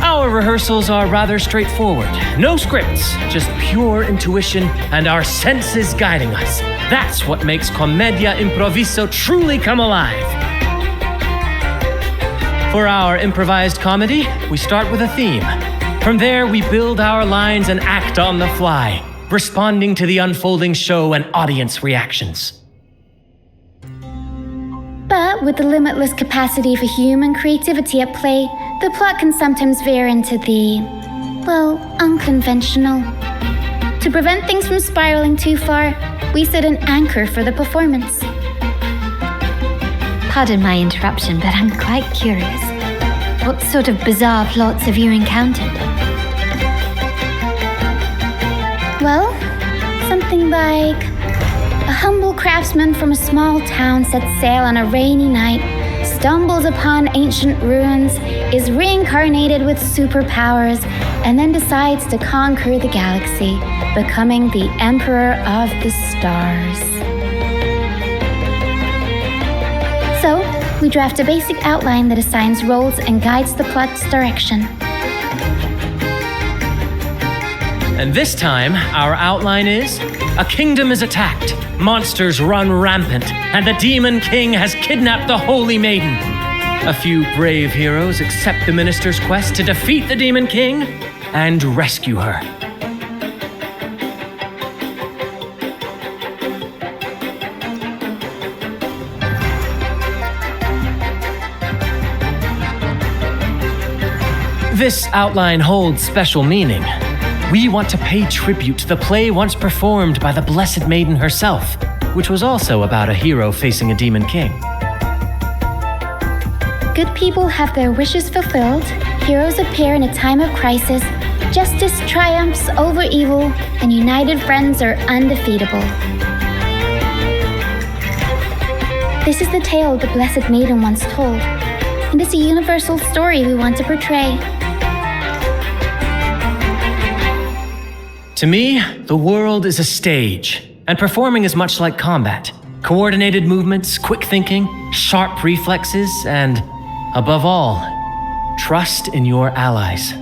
Our rehearsals are rather straightforward. No scripts, just pure intuition and our senses guiding us. That's what makes Commedia Improviso truly come alive. For our improvised comedy, we start with a theme. From there, we build our lines and act on the fly, responding to the unfolding show and audience reactions. But with the limitless capacity for human creativity at play, the plot can sometimes veer into the, well, unconventional. To prevent things from spiraling too far, we set an anchor for the performance. Pardon my interruption, but I'm quite curious. What sort of bizarre plots have you encountered? Well, something like a humble craftsman from a small town sets sail on a rainy night, stumbles upon ancient ruins, is reincarnated with superpowers, and then decides to conquer the galaxy, becoming the Emperor of the Stars. So, we draft a basic outline that assigns roles and guides the plot's direction. And this time, our outline is: a kingdom is attacked, monsters run rampant, and the Demon King has kidnapped the Holy Maiden. A few brave heroes accept the minister's quest to defeat the Demon King and rescue her. This outline holds special meaning. We want to pay tribute to the play once performed by the Blessed Maiden herself, which was also about a hero facing a Demon King. Good people have their wishes fulfilled, heroes appear in a time of crisis, justice triumphs over evil, and united friends are undefeatable. This is the tale the Blessed Maiden once told, and it's a universal story we want to portray. To me, the world is a stage, and performing is much like combat. Coordinated movements, quick thinking, sharp reflexes, and, above all, trust in your allies.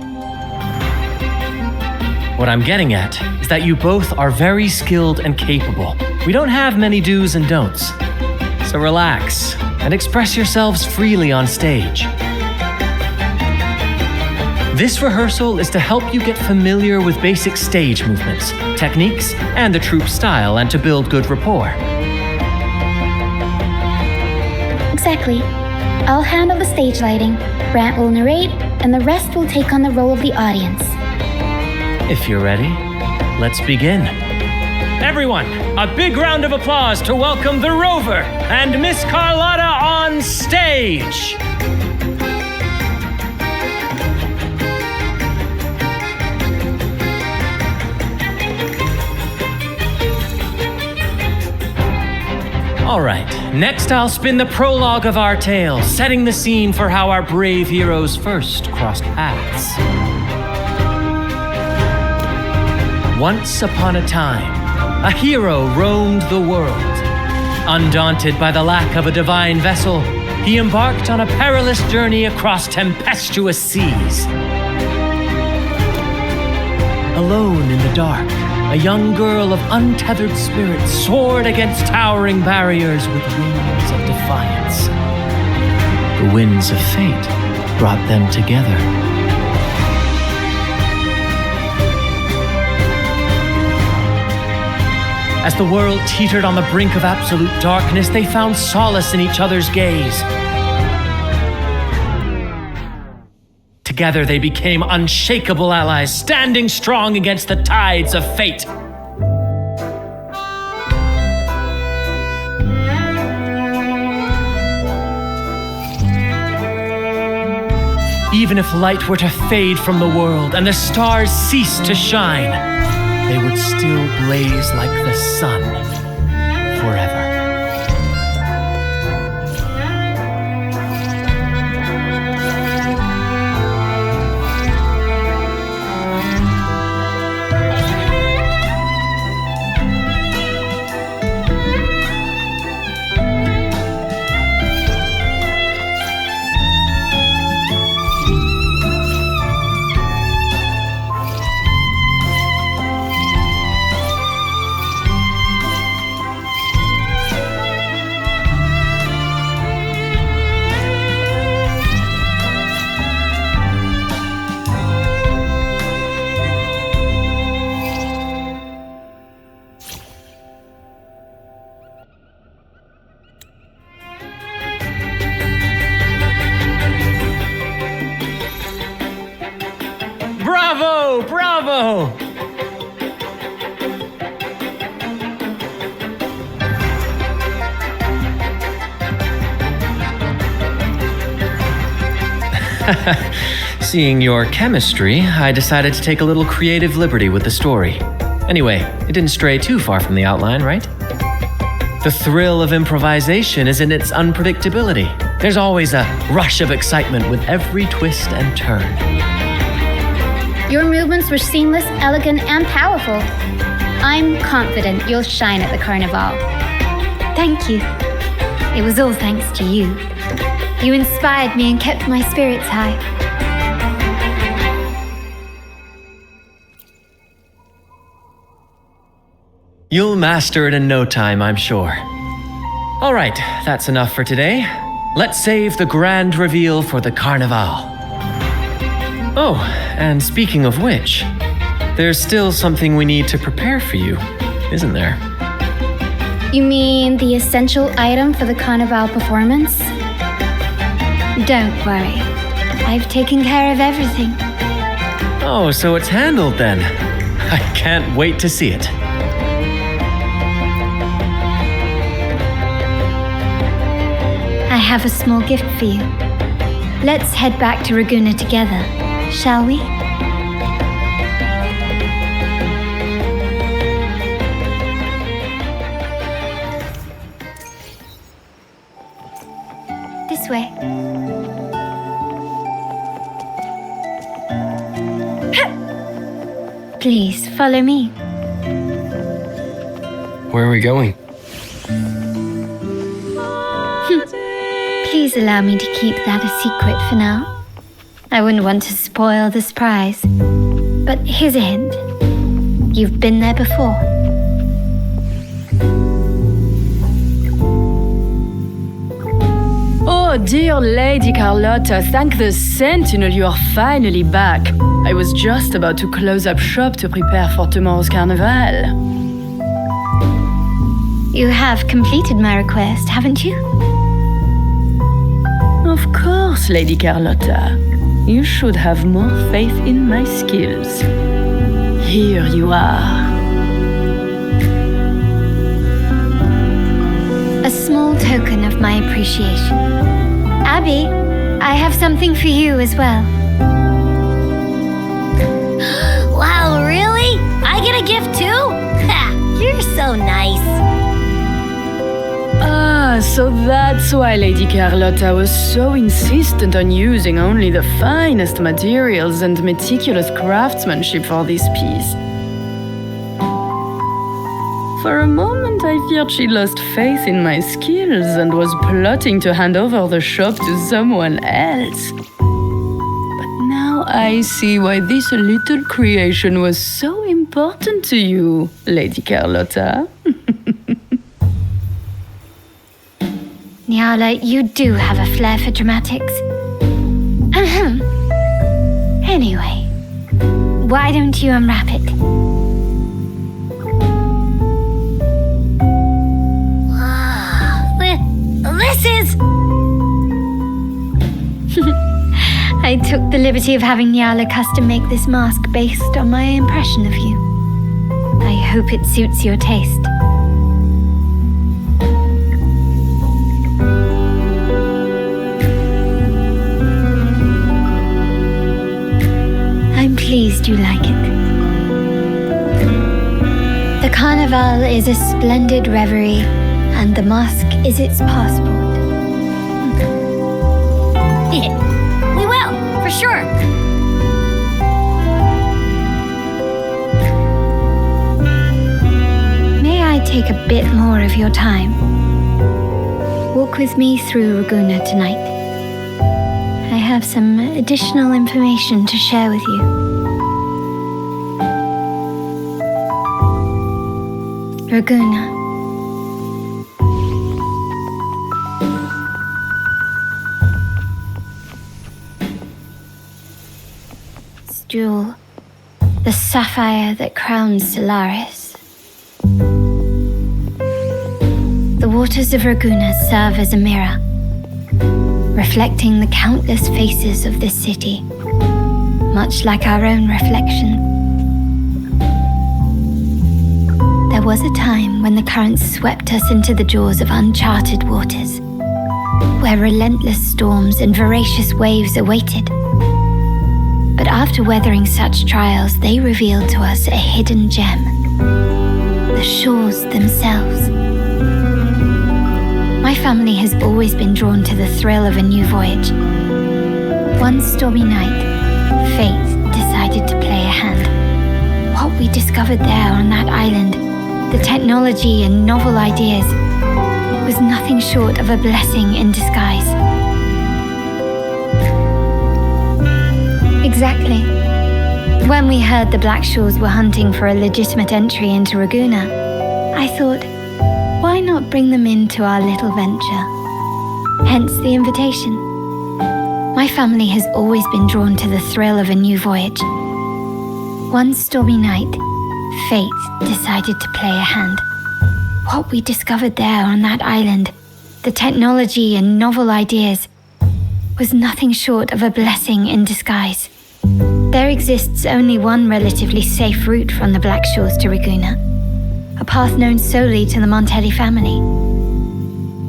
What I'm getting at is that you both are very skilled and capable. We don't have many do's and don'ts. So relax and express yourselves freely on stage. This rehearsal is to help you get familiar with basic stage movements, techniques, and the troupe style, and to build good rapport. Exactly. I'll handle the stage lighting, Brant will narrate, and the rest will take on the role of the audience. If you're ready, let's begin. Everyone, a big round of applause to welcome the Rover and Miss Carlotta on stage! All right, next I'll spin the prologue of our tale, setting the scene for how our brave heroes first crossed paths. Once upon a time, a hero roamed the world. Undaunted by the lack of a divine vessel, he embarked on a perilous journey across tempestuous seas. Alone in the dark, a young girl of untethered spirit soared against towering barriers with wings of defiance. The winds of fate brought them together. As the world teetered on the brink of absolute darkness, they found solace in each other's gaze. Together they became unshakable allies, standing strong against the tides of fate. Even if light were to fade from the world and the stars cease to shine, they would still blaze like the sun forever. Bravo! Bravo! Seeing your chemistry, I decided to take a little creative liberty with the story. Anyway, it didn't stray too far from the outline, right? The thrill of improvisation is in its unpredictability. There's always a rush of excitement with every twist and turn. Your movements were seamless, elegant, and powerful. I'm confident you'll shine at the carnival. Thank you. It was all thanks to you. You inspired me and kept my spirits high. You'll master it in no time, I'm sure. All right, that's enough for today. Let's save the grand reveal for the carnival. Oh, and speaking of which, there's still something we need to prepare for you, isn't there? You mean the essential item for the carnival performance? Don't worry. I've taken care of everything. Oh, so it's handled then. I can't wait to see it. I have a small gift for you. Let's head back to Raguna together, shall we? This way. Please, follow me. Where are we going? Please allow me to keep that a secret for now. I wouldn't want to spoil the surprise. But here's a hint. You've been there before. Oh, dear Lady Carlotta, thank the Sentinel you are finally back. I was just about to close up shop to prepare for tomorrow's carnival. You have completed my request, haven't you? Of course, Lady Carlotta. You should have more faith in my skills. Here you are. A small token of my appreciation. Abby, I have something for you as well. Wow, really? I get a gift too? Ha! You're so nice. Ah, so that's why Lady Carlotta was so insistent on using only the finest materials and meticulous craftsmanship for this piece. For a moment, I feared she lost faith in my skills and was plotting to hand over the shop to someone else. But now I see why this little creation was so important to you, Lady Carlotta. Nyala, you do have a flair for dramatics. Anyway, why don't you unwrap it? took the liberty of having Nyala custom make this mask based on my impression of you. I hope it suits your taste. I'm pleased you like it. The carnival is a splendid reverie, and the mask is its passport. We will, for sure. May I take a bit more of your time? Walk with me through Raguna tonight. I have some additional information to share with you. Raguna. Jewel, the sapphire that crowns Solaris. The waters of Raguna serve as a mirror, reflecting the countless faces of this city, much like our own reflection. There was a time when the currents swept us into the jaws of uncharted waters, where relentless storms and voracious waves awaited. But after weathering such trials, they revealed to us a hidden gem, the shores themselves. My family has always been drawn to the thrill of a new voyage. One stormy night, fate decided to play a hand. What we discovered there on that island, the technology and novel ideas, was nothing short of a blessing in disguise. Exactly. When we heard the Blackshaws were hunting for a legitimate entry into Raguna, I thought, why not bring them into our little venture? Hence the invitation. My family has always been drawn to the thrill of a new voyage. One stormy night, fate decided to play a hand. What we discovered there on that island, the technology and novel ideas, was nothing short of a blessing in disguise. There exists only one relatively safe route from the Blackshaws to Raguna, a path known solely to the Montelli family.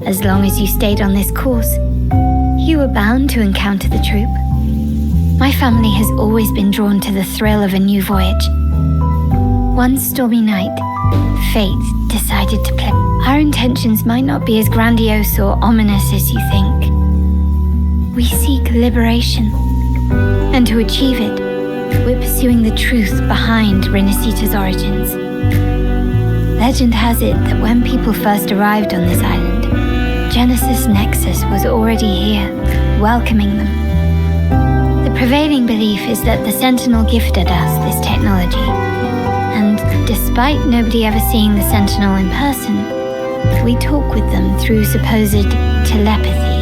As long as you stayed on this course, you were bound to encounter the troop. My family has always been drawn to the thrill of a new voyage. One stormy night, fate decided to play. Our intentions might not be as grandiose or ominous as you think. We seek liberation, and to achieve it, we're pursuing the truth behind Rinascita's origins. Legend has it that when people first arrived on this island, Genesis Nexus was already here, welcoming them. The prevailing belief is that the Sentinel gifted us this technology, and despite nobody ever seeing the Sentinel in person, we talk with them through supposed telepathy.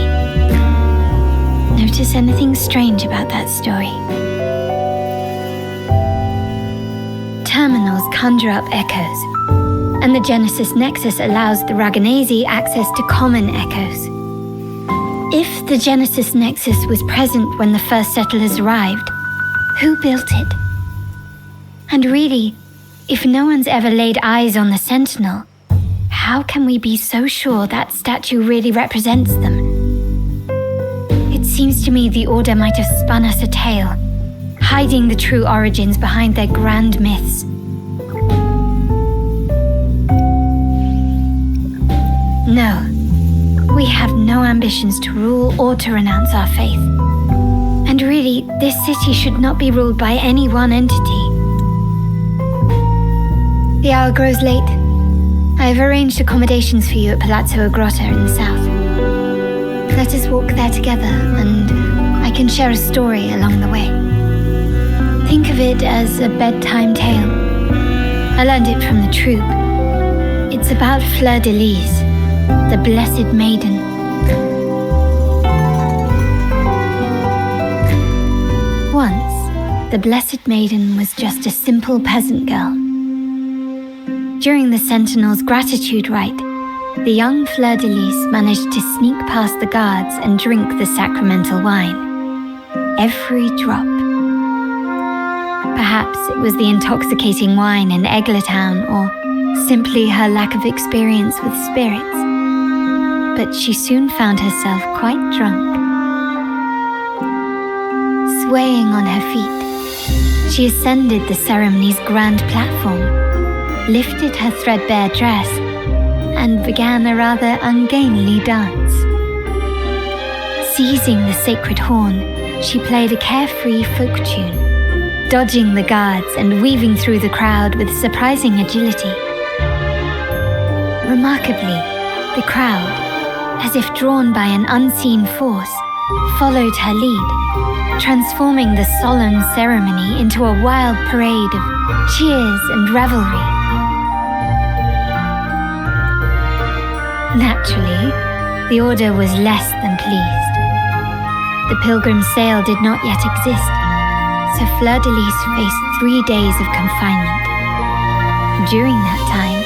Notice anything strange about that story? Terminals conjure up echoes, and the Genesis Nexus allows the Raganese access to common echoes. If the Genesis Nexus was present when the first settlers arrived, who built it? And really, if no one's ever laid eyes on the Sentinel, how can we be so sure that statue really represents them? It seems to me the Order might have spun us a tale, hiding the true origins behind their grand myths. No, we have no ambitions to rule or to renounce our faith. And really, this city should not be ruled by any one entity. The hour grows late. I have arranged accommodations for you at Palazzo Grotta in the south. Let us walk there together, and I can share a story along the way. Think of it as a bedtime tale. I learned it from the troop. It's about Fleur de Lis, the Blessed Maiden. Once, the Blessed Maiden was just a simple peasant girl. During the Sentinel's gratitude rite, the young Fleur de Lis managed to sneak past the guards and drink the sacramental wine. every drop. Perhaps it was the intoxicating wine in Eggletown, or simply her lack of experience with spirits. But she soon found herself quite drunk. Swaying on her feet, she ascended the ceremony's grand platform, lifted her threadbare dress, and began a rather ungainly dance. Seizing the sacred horn, she played a carefree folk tune, dodging the guards and weaving through the crowd with surprising agility. Remarkably, the crowd, as if drawn by an unseen force, followed her lead, transforming the solemn ceremony into a wild parade of cheers and revelry. Naturally, the Order was less than pleased. The pilgrim's sale did not yet exist, so Fleur-de-Lis faced 3 days of confinement. During that time,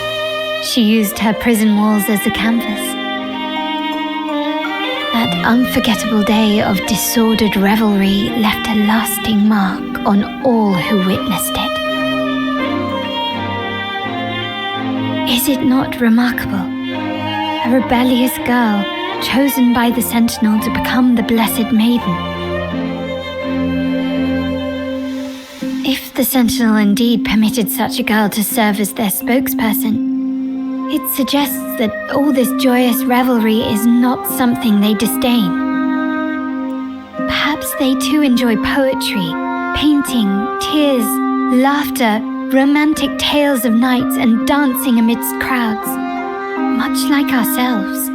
she used her prison walls as a canvas. That unforgettable day of disordered revelry left a lasting mark on all who witnessed it. Is it not remarkable? A rebellious girl chosen by the Sentinel to become the Blessed Maiden. If the Sentinel indeed permitted such a girl to serve as their spokesperson, it suggests that all this joyous revelry is not something they disdain. Perhaps they too enjoy poetry, painting, tears, laughter, romantic tales of knights, and dancing amidst crowds, much like ourselves.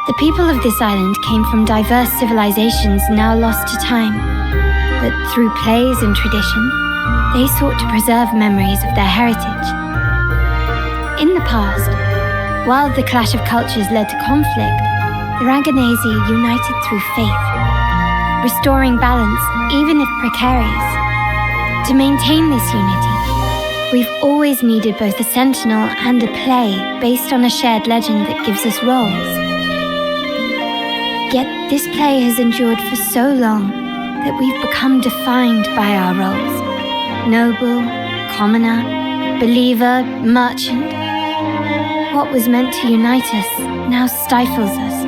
The people of this island came from diverse civilizations now lost to time, but through plays and tradition, they sought to preserve memories of their heritage. In the past, while the clash of cultures led to conflict, the Raganese united through faith, restoring balance even if precarious. To maintain this unity, we've always needed both a sentinel and a play based on a shared legend that gives us roles. Yet this play has endured for so long that we've become defined by our roles. Noble, commoner, believer, merchant. What was meant to unite us now stifles us.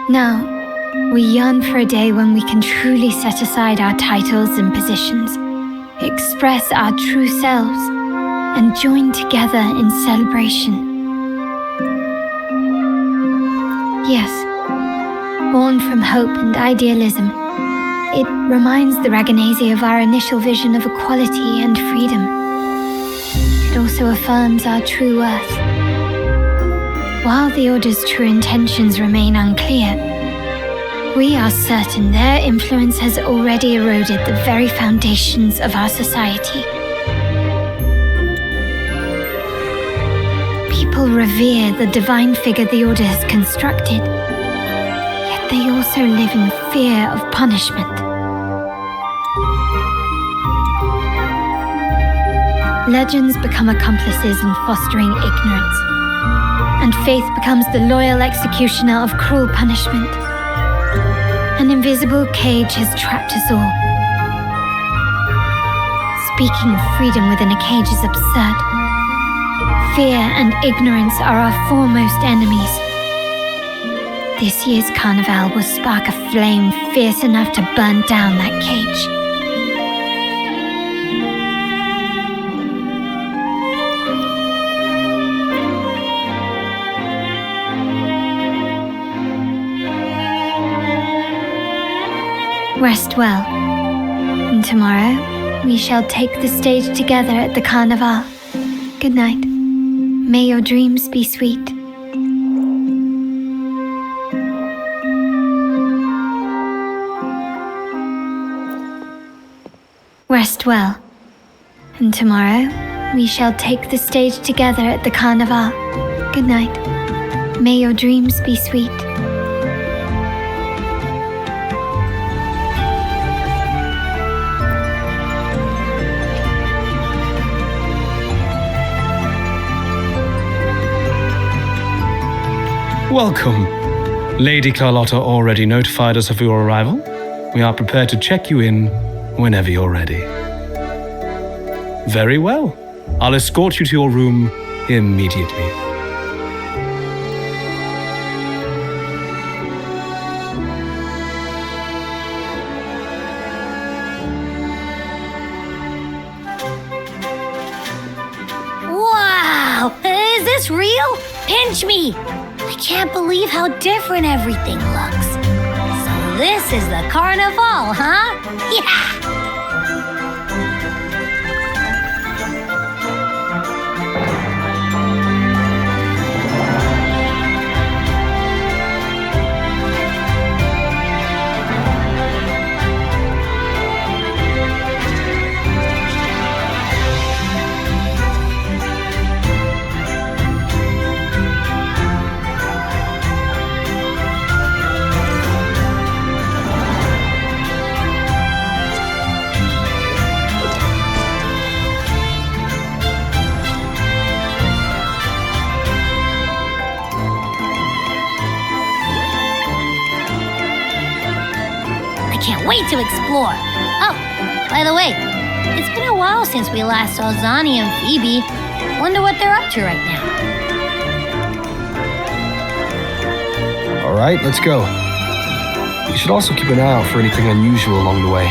Now, we yearn for a day when we can truly set aside our titles and positions, express our true selves, and join together in celebration. Yes, born from hope and idealism, it reminds the Raganese of our initial vision of equality and freedom. It also affirms our true worth. While the Order's true intentions remain unclear, we are certain their influence has already eroded the very foundations of our society. People revere the divine figure the Order has constructed, yet they also live in fear of punishment. Legends become accomplices in fostering ignorance, and faith becomes the loyal executioner of cruel punishment. An invisible cage has trapped us all. Speaking of freedom within a cage is absurd. Fear and ignorance are our foremost enemies. This year's carnival will spark a flame fierce enough to burn down that cage. Rest well, and tomorrow we shall take the stage together at the Carnival. Good night. May your dreams be sweet. Rest well. And tomorrow, we shall take the stage together at the Carnival. Good night. May your dreams be sweet. Welcome. Lady Carlotta already notified us of your arrival. We are prepared to check you in whenever you're ready. Very well. I'll escort you to your room immediately. Wow! Is this real? Pinch me! I can't believe how different everything looks. So this is the Carnival, huh? Yeah! Can't wait to explore. Oh, by the way, it's been a while since we last saw Zani and Phoebe. Wonder what they're up to right now. All right, let's go. You should also keep an eye out for anything unusual along the way.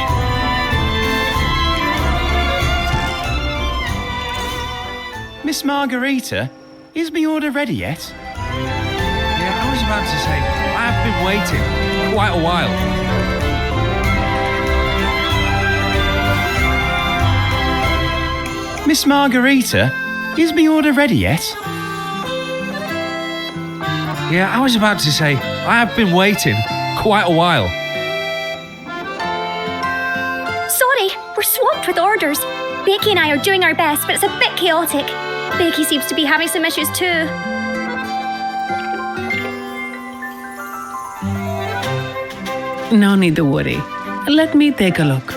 Miss Margarita, is my order ready yet? Yeah, I was about to say, I have been waiting quite a while. Miss Margarita, is my order ready yet? Yeah, I was about to say, I have been waiting quite a while. Sorry, we're swamped with orders. Becky and I are doing our best, but it's a bit chaotic. Becky seems to be having some issues too. No need to worry. Let me take a look.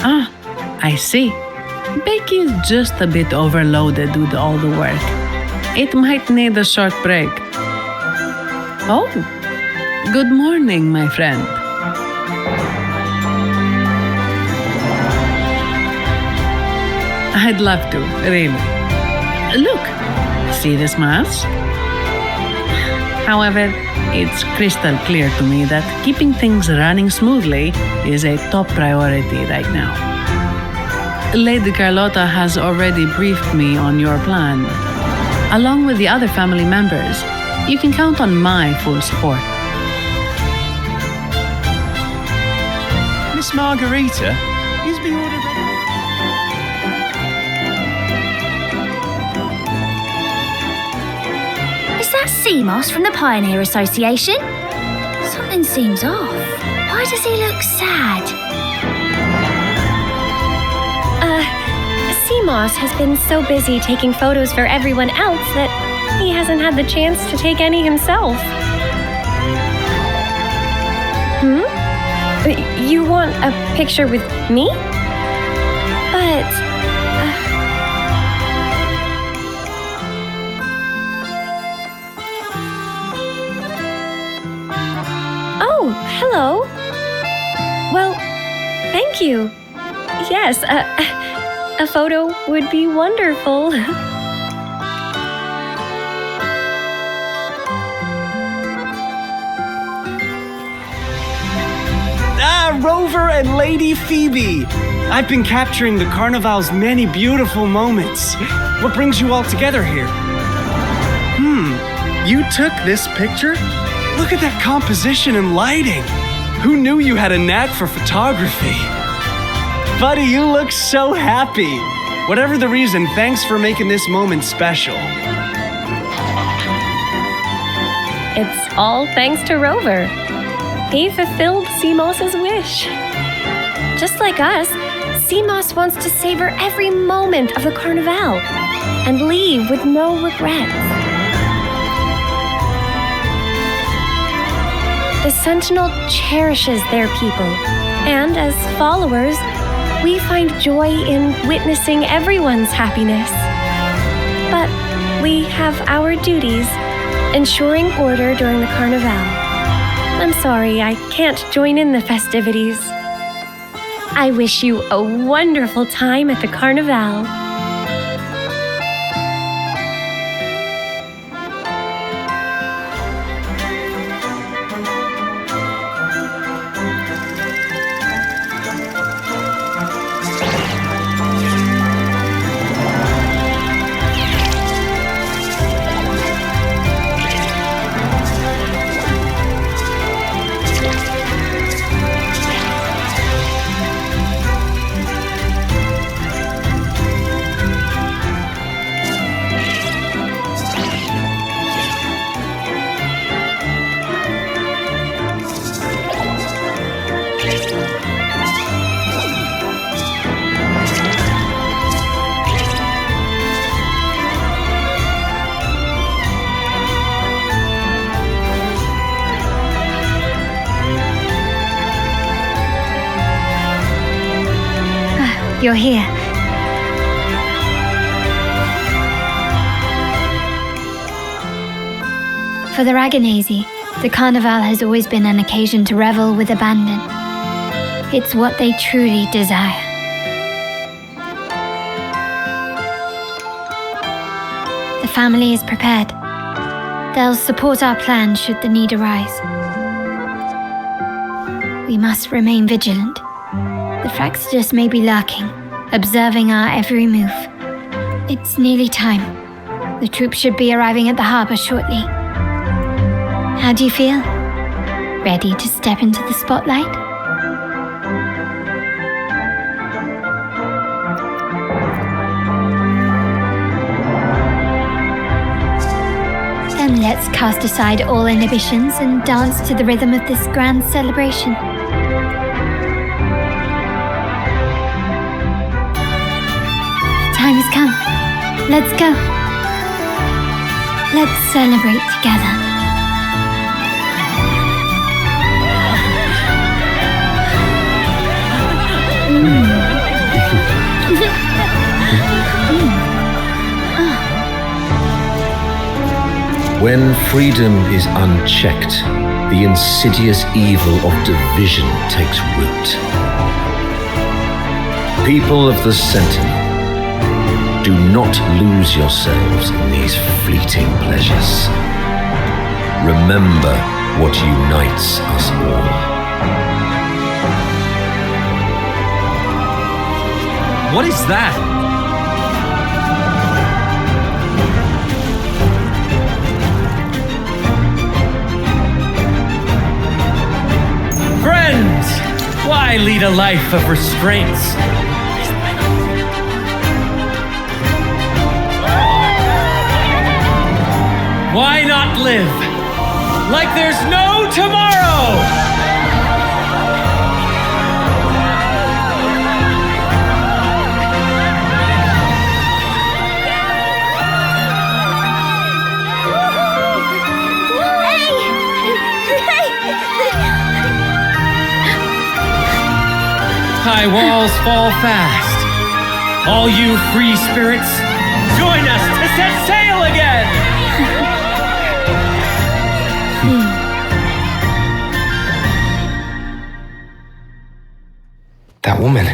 Ah, I see. Becky is just a bit overloaded with all the work. It might need a short break. Oh, good morning, my friend. I'd love to, really. Look, see the smiles? However, it's crystal clear to me that keeping things running smoothly is a top priority right now. Lady Carlotta has already briefed me on your plan. Along with the other family members, you can count on my full support. Miss Margarita, is my order ready? Is that Seamoss from the Pioneer Association? Something seems off. Why does he look sad? Seamoss has been so busy taking photos for everyone else that he hasn't had the chance to take any himself. You want a picture with me? But... Oh, hello. Well, thank you. Yes, a photo would be wonderful. Rover and Lady Phoebe! I've been capturing the Carnival's many beautiful moments. What brings you all together here? You took this picture? Look at that composition and lighting. Who knew you had a knack for photography? Buddy, you look so happy. Whatever the reason, thanks for making this moment special. It's all thanks to Rover. He fulfilled Seamoss's wish. Just like us, Seamoss wants to savor every moment of the Carnival and leave with no regrets. The Sentinel cherishes their people, and as followers, we find joy in witnessing everyone's happiness. But we have our duties, ensuring order during the Carnival. I'm sorry I can't join in the festivities. I wish you a wonderful time at the Carnival. You're here. For the Raganazi, the Carnival has always been an occasion to revel with abandon. It's what they truly desire. The family is prepared. They'll support our plan should the need arise. We must remain vigilant. The Fraxidus may be lurking, observing our every move. It's nearly time. The troops should be arriving at the harbor shortly. How do you feel? Ready to step into the spotlight? Then let's cast aside all inhibitions and dance to the rhythm of this grand celebration. Time has come. Let's go. Let's celebrate together. When freedom is unchecked, the insidious evil of division takes root. People of the Sentinel, do not lose yourselves in these fleeting pleasures. Remember what unites us all. What is that? Friends! Why lead a life of restraints? Why not live like there's no tomorrow? High walls fall fast. All you free spirits, join us to set sail again! That woman.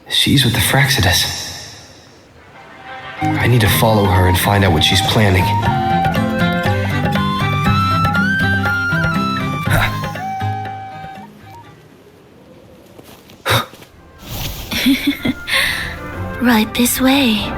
She's with the Fraxidus. I need to follow her and find out what she's planning. Right this way.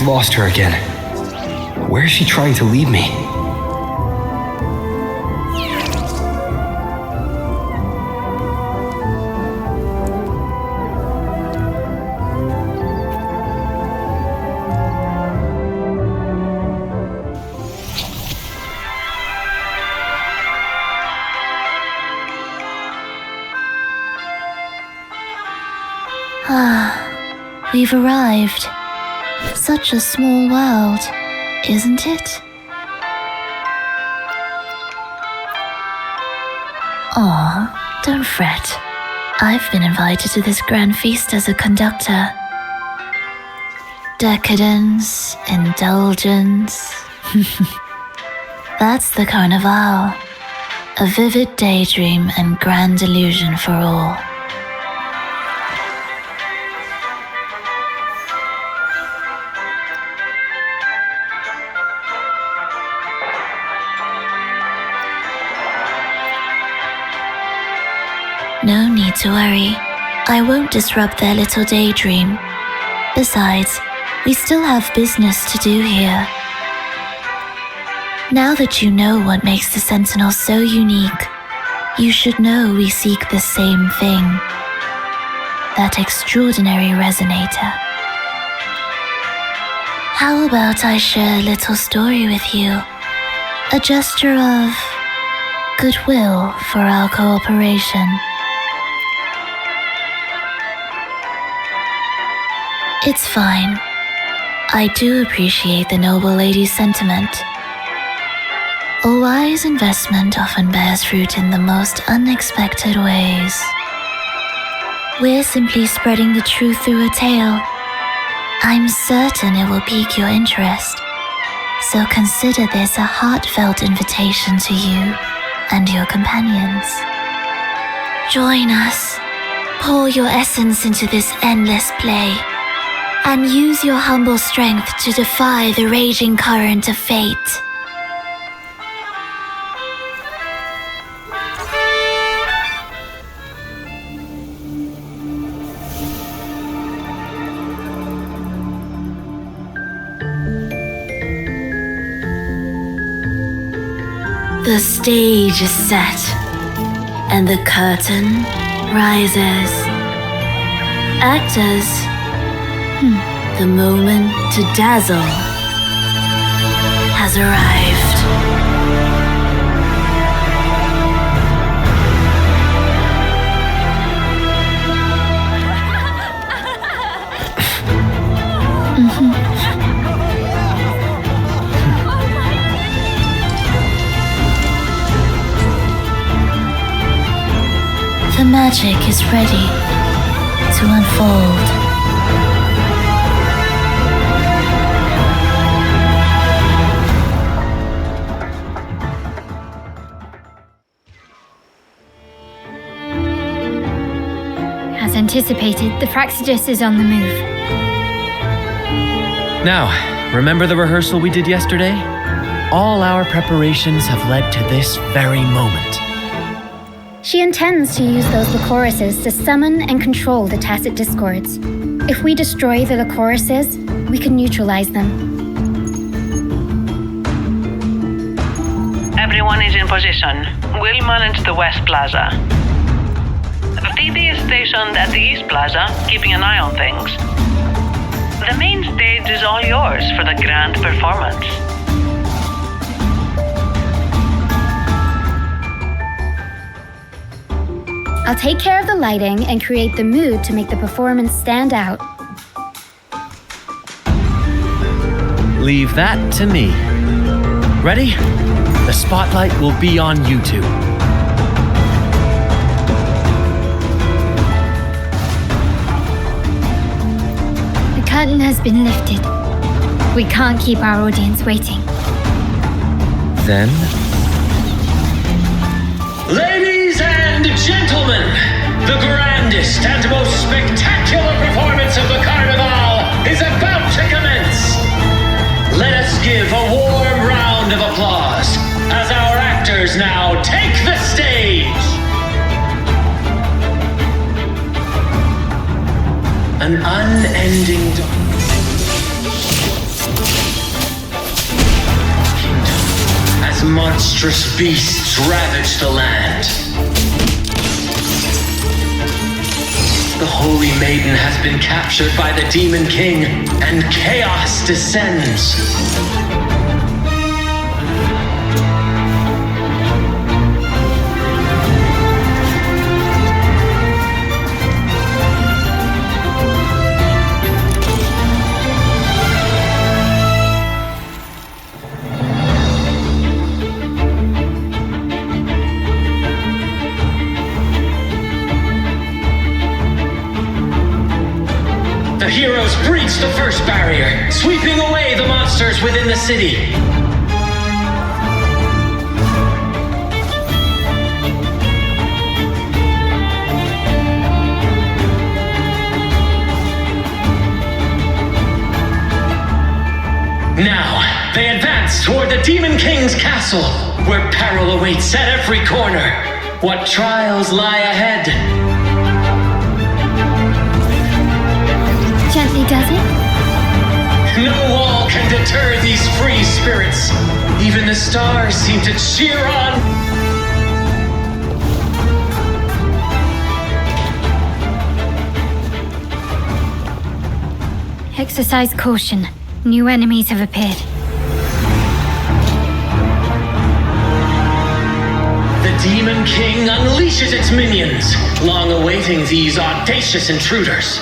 I've lost her again. Where is she trying to lead me? We've arrived. Such a small world, isn't it? Aw, don't fret. I've been invited to this grand feast as a conductor. Decadence, indulgence. That's the Carnival. A vivid daydream and grand illusion for all. No need to worry. I won't disrupt their little daydream. Besides, we still have business to do here. Now that you know what makes the Sentinel so unique, you should know we seek the same thing. That extraordinary resonator. How about I share a little story with you? A gesture of goodwill for our cooperation. It's fine. I do appreciate the noble lady's sentiment. A wise investment often bears fruit in the most unexpected ways. We're simply spreading the truth through a tale. I'm certain it will pique your interest, so consider this a heartfelt invitation to you and your companions. Join us. Pour your essence into this endless play. And use your humble strength to defy the raging current of fate. The stage is set, and the curtain rises. Actors, the moment to dazzle has arrived. The magic is ready to unfold. As anticipated, the Praxidus is on the move. Now, remember the rehearsal we did yesterday? All our preparations have led to this very moment. She intends to use those Lycoruses to summon and control the Tacit Discords. If we destroy the Lycoruses, we can neutralize them. Everyone is in position. We'll manage the West Plaza. Phoebe is stationed at the East Plaza, keeping an eye on things. The main stage is all yours for the grand performance. I'll take care of the lighting and create the mood to make the performance stand out. Leave that to me. Ready? The spotlight will be on you two. The curtain has been lifted. We can't keep our audience waiting. Then, ladies and gentlemen, the grandest and most spectacular performance of the Carnival is about to commence. Let us give a warm round of applause as our actors now take the stage. An unending monstrous beasts ravage the land. The Holy Maiden has been captured by the Demon King, and chaos descends. The heroes breach the first barrier, sweeping away the monsters within the city. Now, they advance toward the Demon King's castle, where peril awaits at every corner. What trials lie ahead? Gently does it? No wall can deter these free spirits. Even the stars seem to cheer on. Exercise caution. New enemies have appeared. The Demon King unleashes its minions, long awaiting these audacious intruders.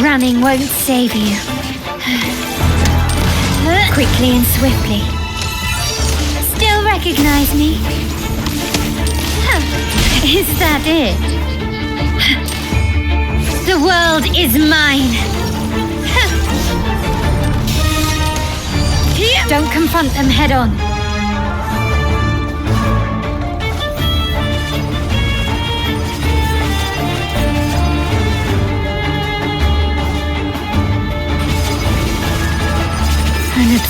Running won't save you. Quickly and swiftly. Still recognize me? Is that it? The world is mine. Don't confront them head on.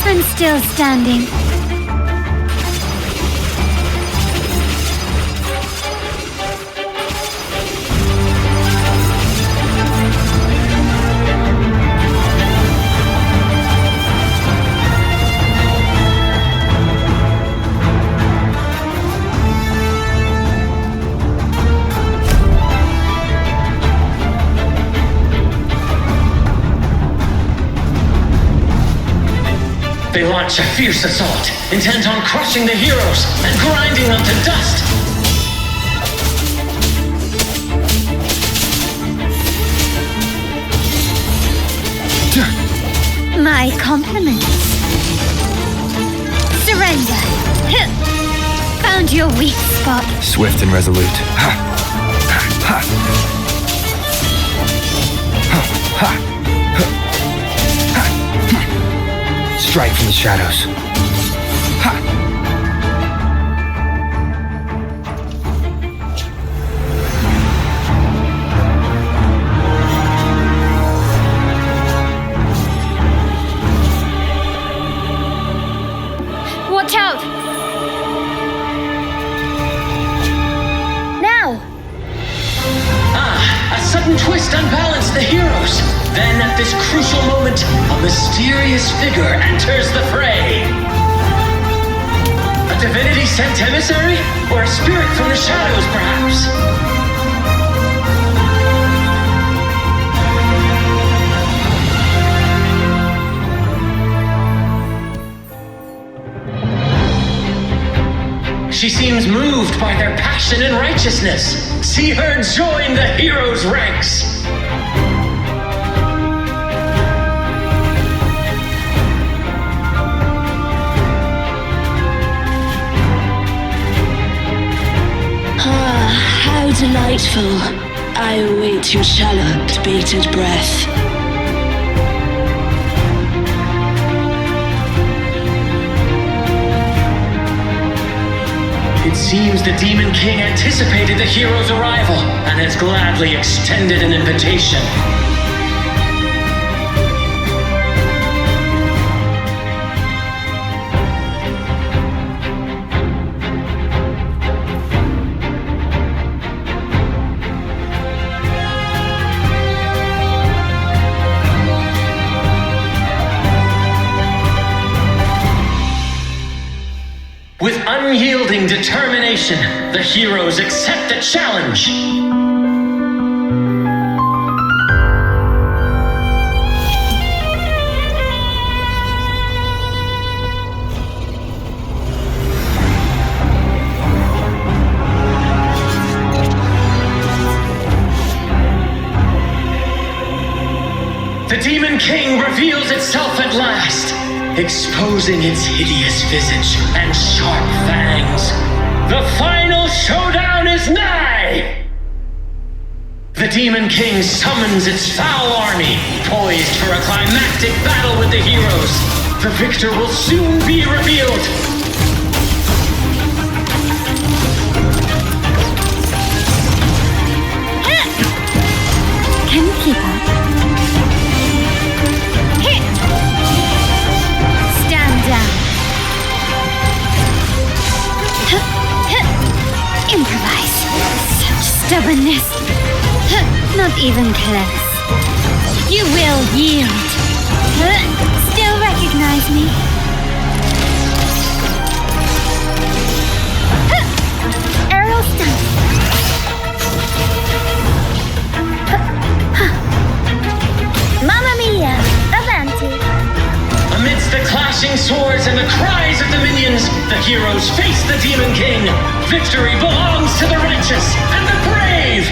I'm still standing. They launch a fierce assault, intent on crushing the heroes and grinding them to dust. My compliments. Surrender. Found your weak spot. Swift and resolute. Ha! Ha! Ha! Ha! Strike from the shadows. Ha! Watch out! Now! A sudden twist unbalanced the heroes. Then, at this crucial moment, a mysterious figure enters the fray. A divinity-sent emissary? Or a spirit from the shadows, perhaps? She seems moved by their passion and righteousness. See her join the heroes' ranks. How delightful. I await your shallowed, bated breath. seems the Demon King anticipated the hero's arrival and has gladly extended an invitation. With unyielding determination, the heroes accept the challenge. The Demon King reveals itself at last, exposing its hideous visage and sharp fangs. The final showdown is nigh! The Demon King summons its foul army, poised for a climactic battle with the heroes. The victor will soon be revealed. Can you keep up? Improvise. Such stubbornness. Not even close. You will yield. Still recognize me? Aerial stunt. Mamma mia! Avanti! Amidst the clashing swords and the cries of the minions, the heroes face the Demon King. Victory belongs to the righteous and the brave!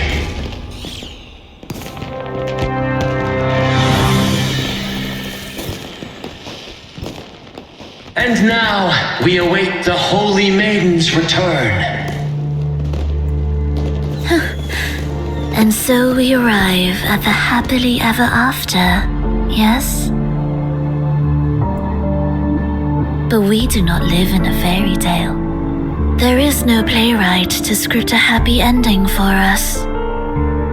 And now, we await the Holy Maiden's return. And so we arrive at the happily ever after, yes? But we do not live in a fairy tale. There is no playwright to script a happy ending for us.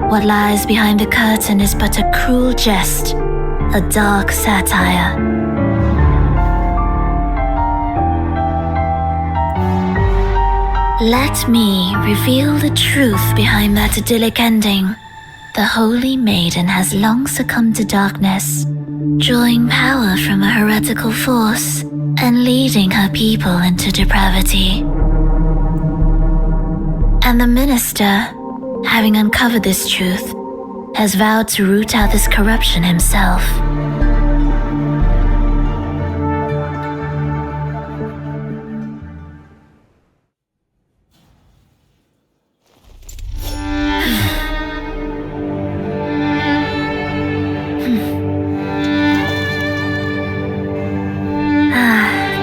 What lies behind the curtain is but a cruel jest, a dark satire. Let me reveal the truth behind that idyllic ending. The Holy Maiden has long succumbed to darkness, drawing power from a heretical force and leading her people into depravity. And the minister, having uncovered this truth, has vowed to root out this corruption himself.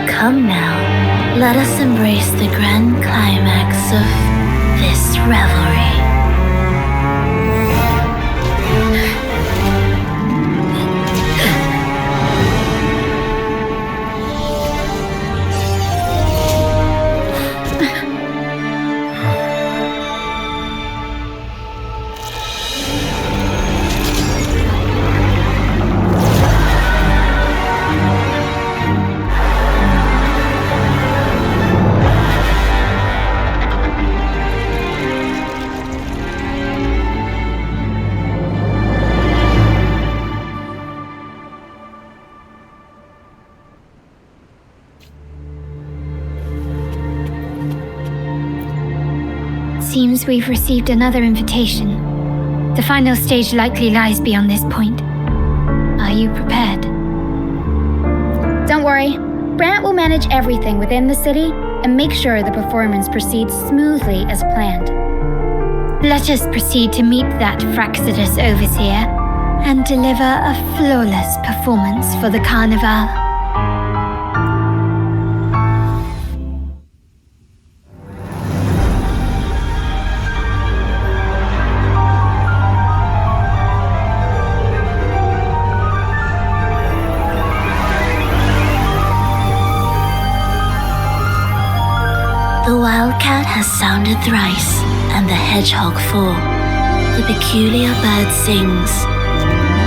Come now, let us embrace the grand climax of this revelry. Seems we've received another invitation. The final stage likely lies beyond this point. Are you prepared? Don't worry. Brant will manage everything within the city and make sure the performance proceeds smoothly as planned. Let us proceed to meet that Fraxidus overseer and deliver a flawless performance for the carnival. The Wildcat has sounded thrice, and the hedgehog four. The peculiar bird sings.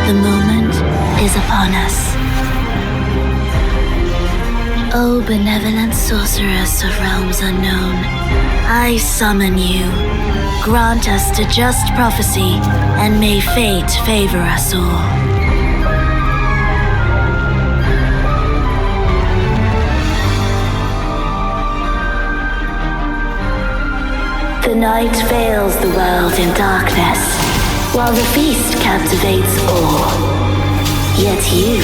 The moment is upon us. O benevolent sorceress of realms unknown, I summon you. Grant us to just prophecy, and may fate favor us all. The night veils the world in darkness, while the feast captivates all. Yet you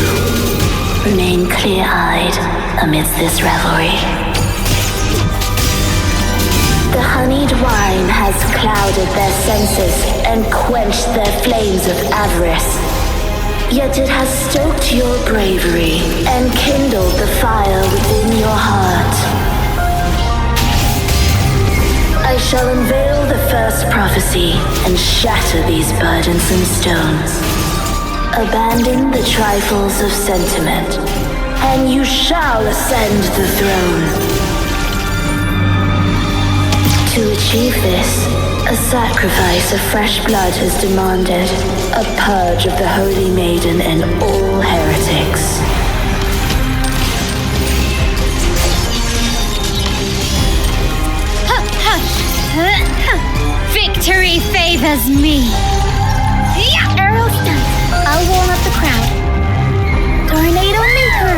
remain clear-eyed amidst this revelry. The honeyed wine has clouded their senses and quenched their flames of avarice. Yet it has stoked your bravery and kindled the fire within your heart. I shall unveil the first prophecy and shatter these burdensome stones. Abandon the trifles of sentiment, and you shall ascend the throne. To achieve this, a sacrifice of fresh blood is demanded, a purge of the Holy Maiden and all heretics. Victory favors me. Arrow stunt. I'll warm up the crowd. Tornado maker.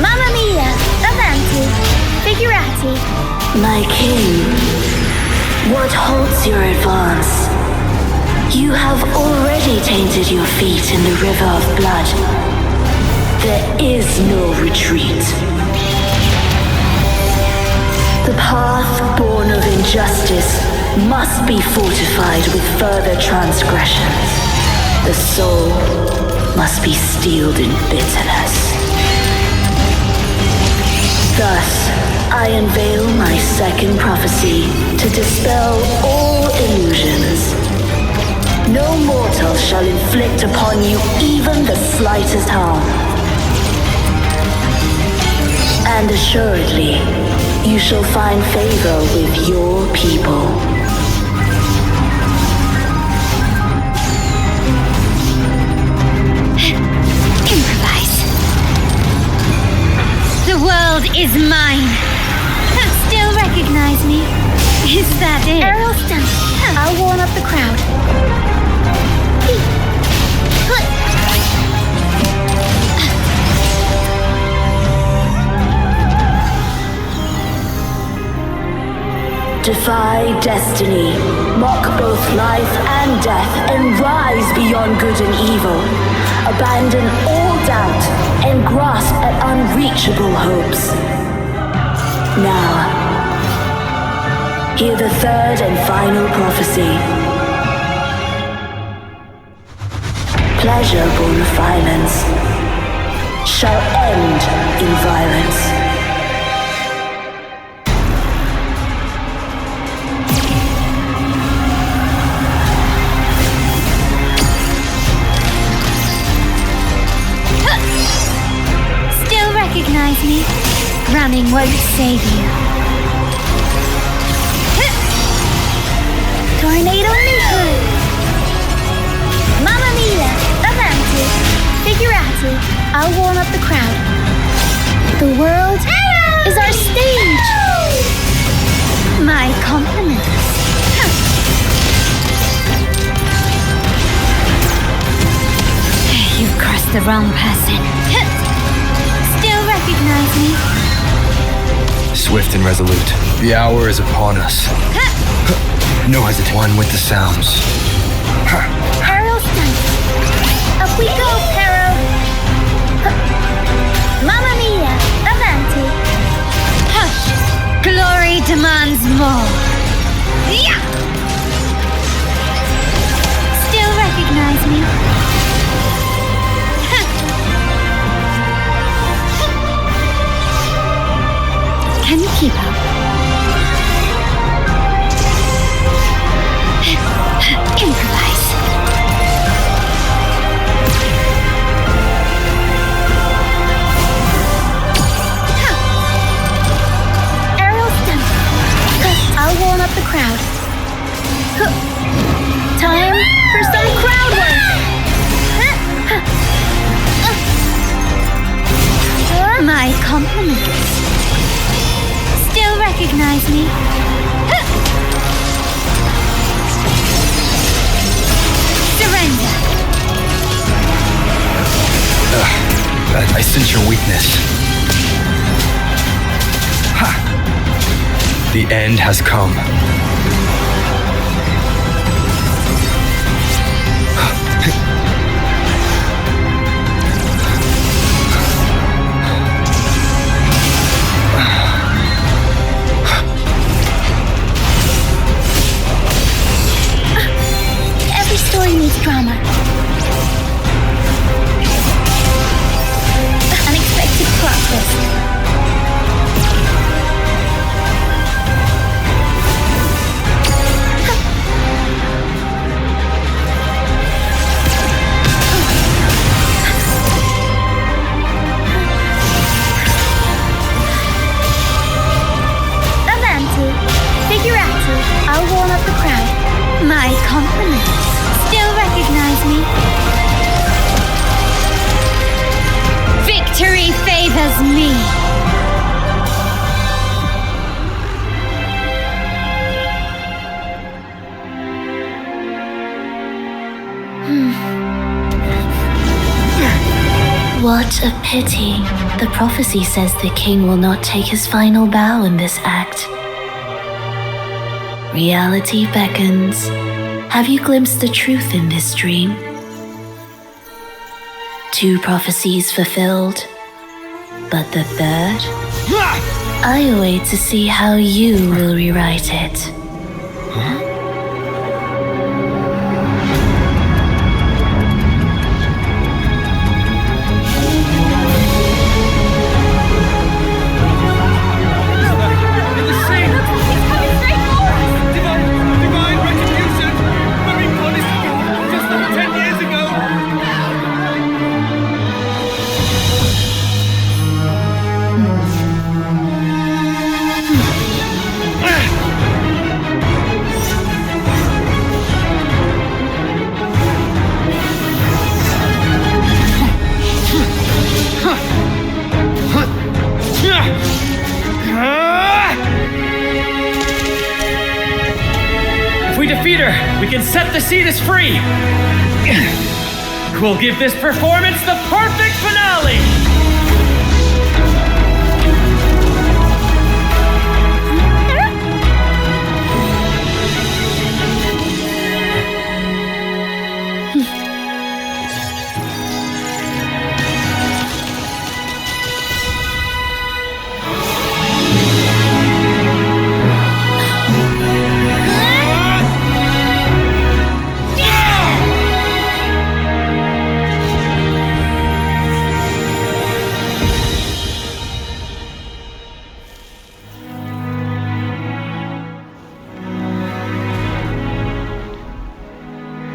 Mamma mia. Avanti. Figurati. My king, what halts your advance? You have already tainted your feet in the river of blood. There is no retreat. The path born of injustice must be fortified with further transgressions. The soul must be steeled in bitterness. Thus, I unveil my second prophecy to dispel all illusions. No mortal shall inflict upon you even the slightest harm. And assuredly, you shall find favor with your people. Improvise. The world is mine. Still recognize me? Is that it? Arrow stunt. I'll warm up the crowd. Defy destiny, mock both life and death, and rise beyond good and evil. Abandon all doubt and grasp at unreachable hopes. Now, hear the third and final prophecy. Pleasure born of violence shall end in violence. Recognize me? Running won't save you. Tornado maker. Mamma mia. Avanti. Figurati. I'll warm up the crowd. The world is our stage. My compliments. You've crossed the wrong person. Recognize me? Swift and resolute, the hour is upon us. No hesitation. One with the sounds. Arrow stunt. Up we go, Pero. Mamma mia. Avanti. Hush. Glory demands more. Still recognize me? Can you keep up? Improvise. Arrow stunt. I'll warm Time for some crowd work! My compliments. Still recognize me? Surrender. I sense your weakness. Ha! The end has come. Every story needs drama. Unexpected plot twist. Avanti, figurati, I'll warm up the crowd. My compliments. Still recognize me? Victory favors me. What a pity. The prophecy says the king will not take his final bow in this act. Reality beckons. Have you glimpsed the truth in this dream? 2 prophecies fulfilled, but the third? I await to see how you will rewrite it. We can set the Cetus free! We'll give this performance the perfect finale!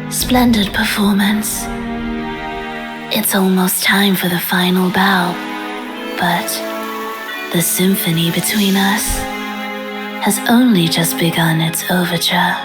Splendid performance. It's almost time for the final bow, but the symphony between us has only just begun its overture.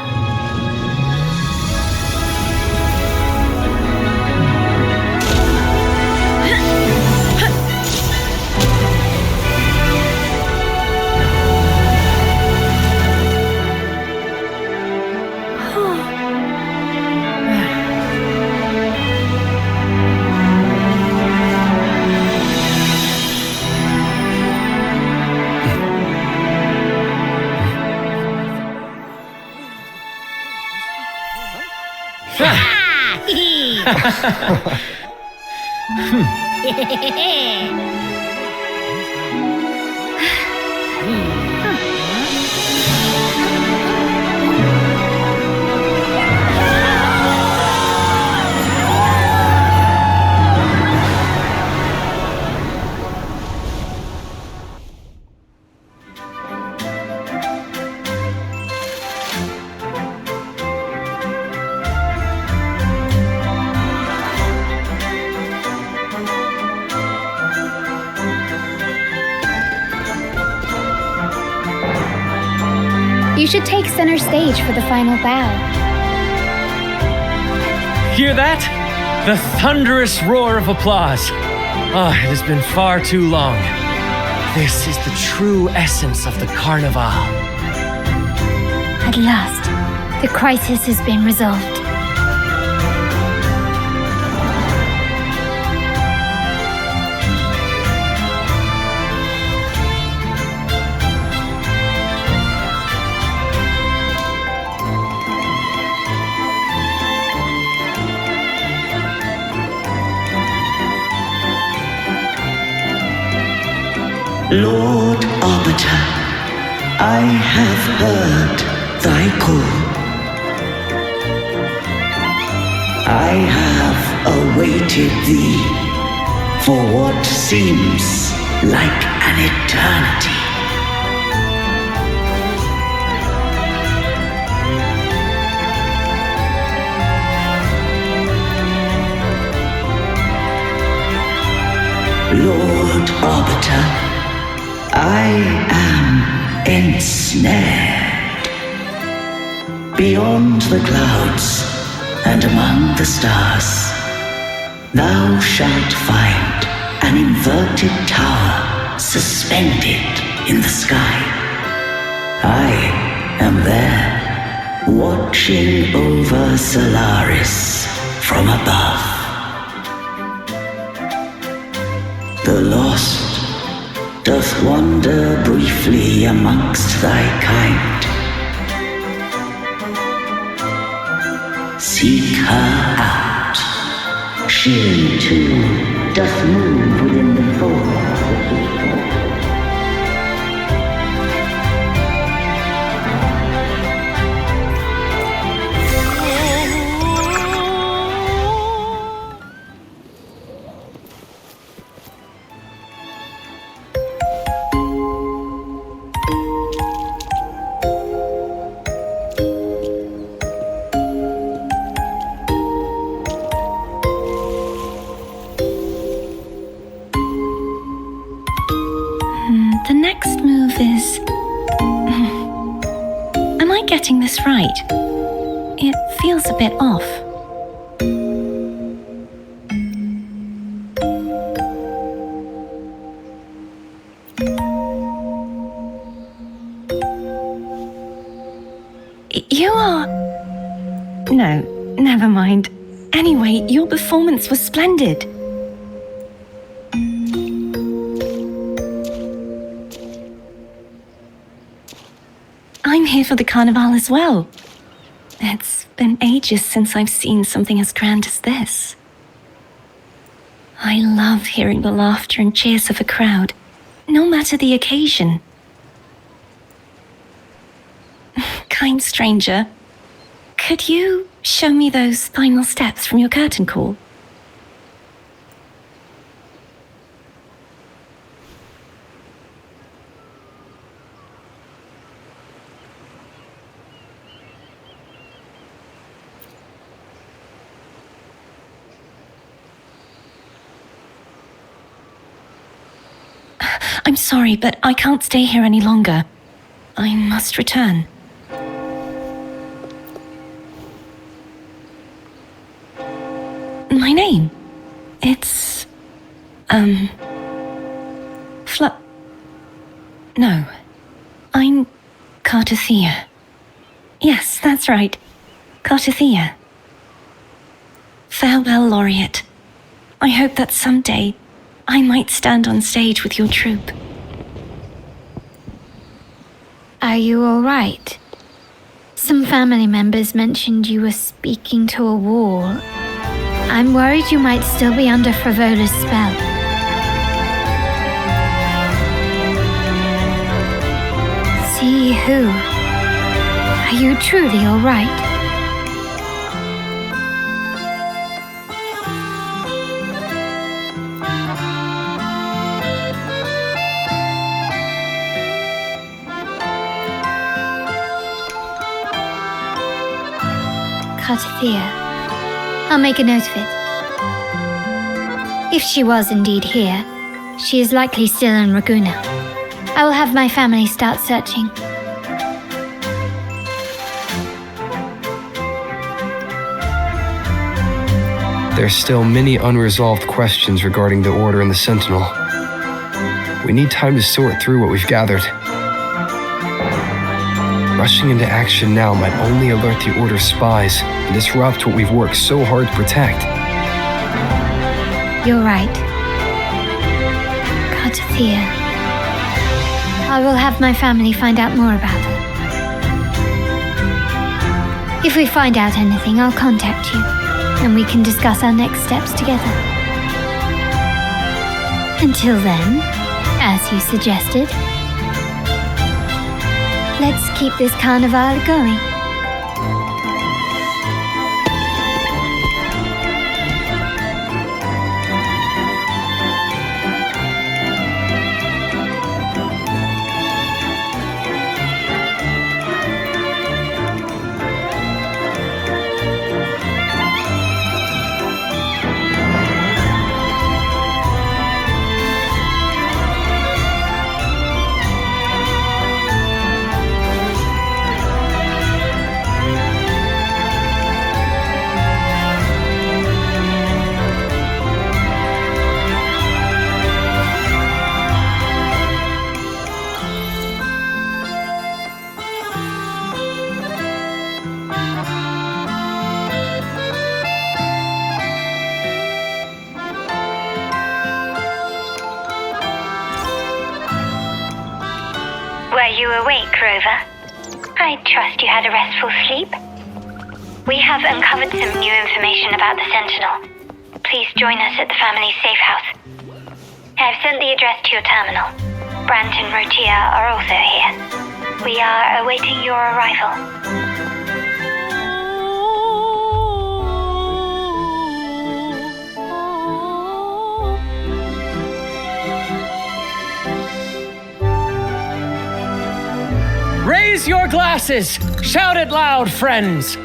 You should take center stage for the final bow. Hear that? The thunderous roar of applause. Ah, it has been far too long. This is the true essence of the Carnival. At last, the crisis has been resolved. Lord Arbiter, I have heard thy call. I have awaited thee for what seems like an eternity. Lord Arbiter, I am ensnared. Beyond the clouds and among the stars, thou shalt find an inverted tower suspended in the sky. I am there, watching over Solaris from above. The lost doth wander briefly amongst thy kind. Seek her out. She too doth move within the fold of the people. The next move is... Am I getting this right? It feels a bit off. You are... No, never mind. Anyway, your performance was splendid. I'm here for the Carnival as well. It's been ages since I've seen something as grand as this. I love hearing the laughter and cheers of a crowd, no matter the occasion. Kind stranger, could you show me those final steps from your curtain call? I'm sorry, but I can't stay here any longer. I must return. My name? It's... No. I'm Cartothea. Yes, that's right. Cartothea. Farewell, Laureate. I hope that someday I might stand on stage with your troupe. Are you all right? Some family members mentioned you were speaking to a wall. I'm worried you might still be under Frivola's spell. See who? Are you truly all right? Cartothea. I'll make a note of it. If she was indeed here, she is likely still in Ragusa. I will have my family start searching. There's still many unresolved questions regarding the Order and the Sentinel. We need time to sort through what we've gathered. Rushing into action now might only alert the Order's spies and disrupt what we've worked so hard to protect. You're right. Cartathea. I will have my family find out more about her. If we find out anything, I'll contact you, and we can discuss our next steps together. Until then, as you suggested, let's keep this carnival going. Were you awake, Rover? I trust you had a restful sleep. We have uncovered some new information about the Sentinel. Please join us at the family's safe house. I have sent the address to your terminal. Brant and Rotia are also here. We are awaiting your arrival. Raise your glasses! Shout it loud, friends!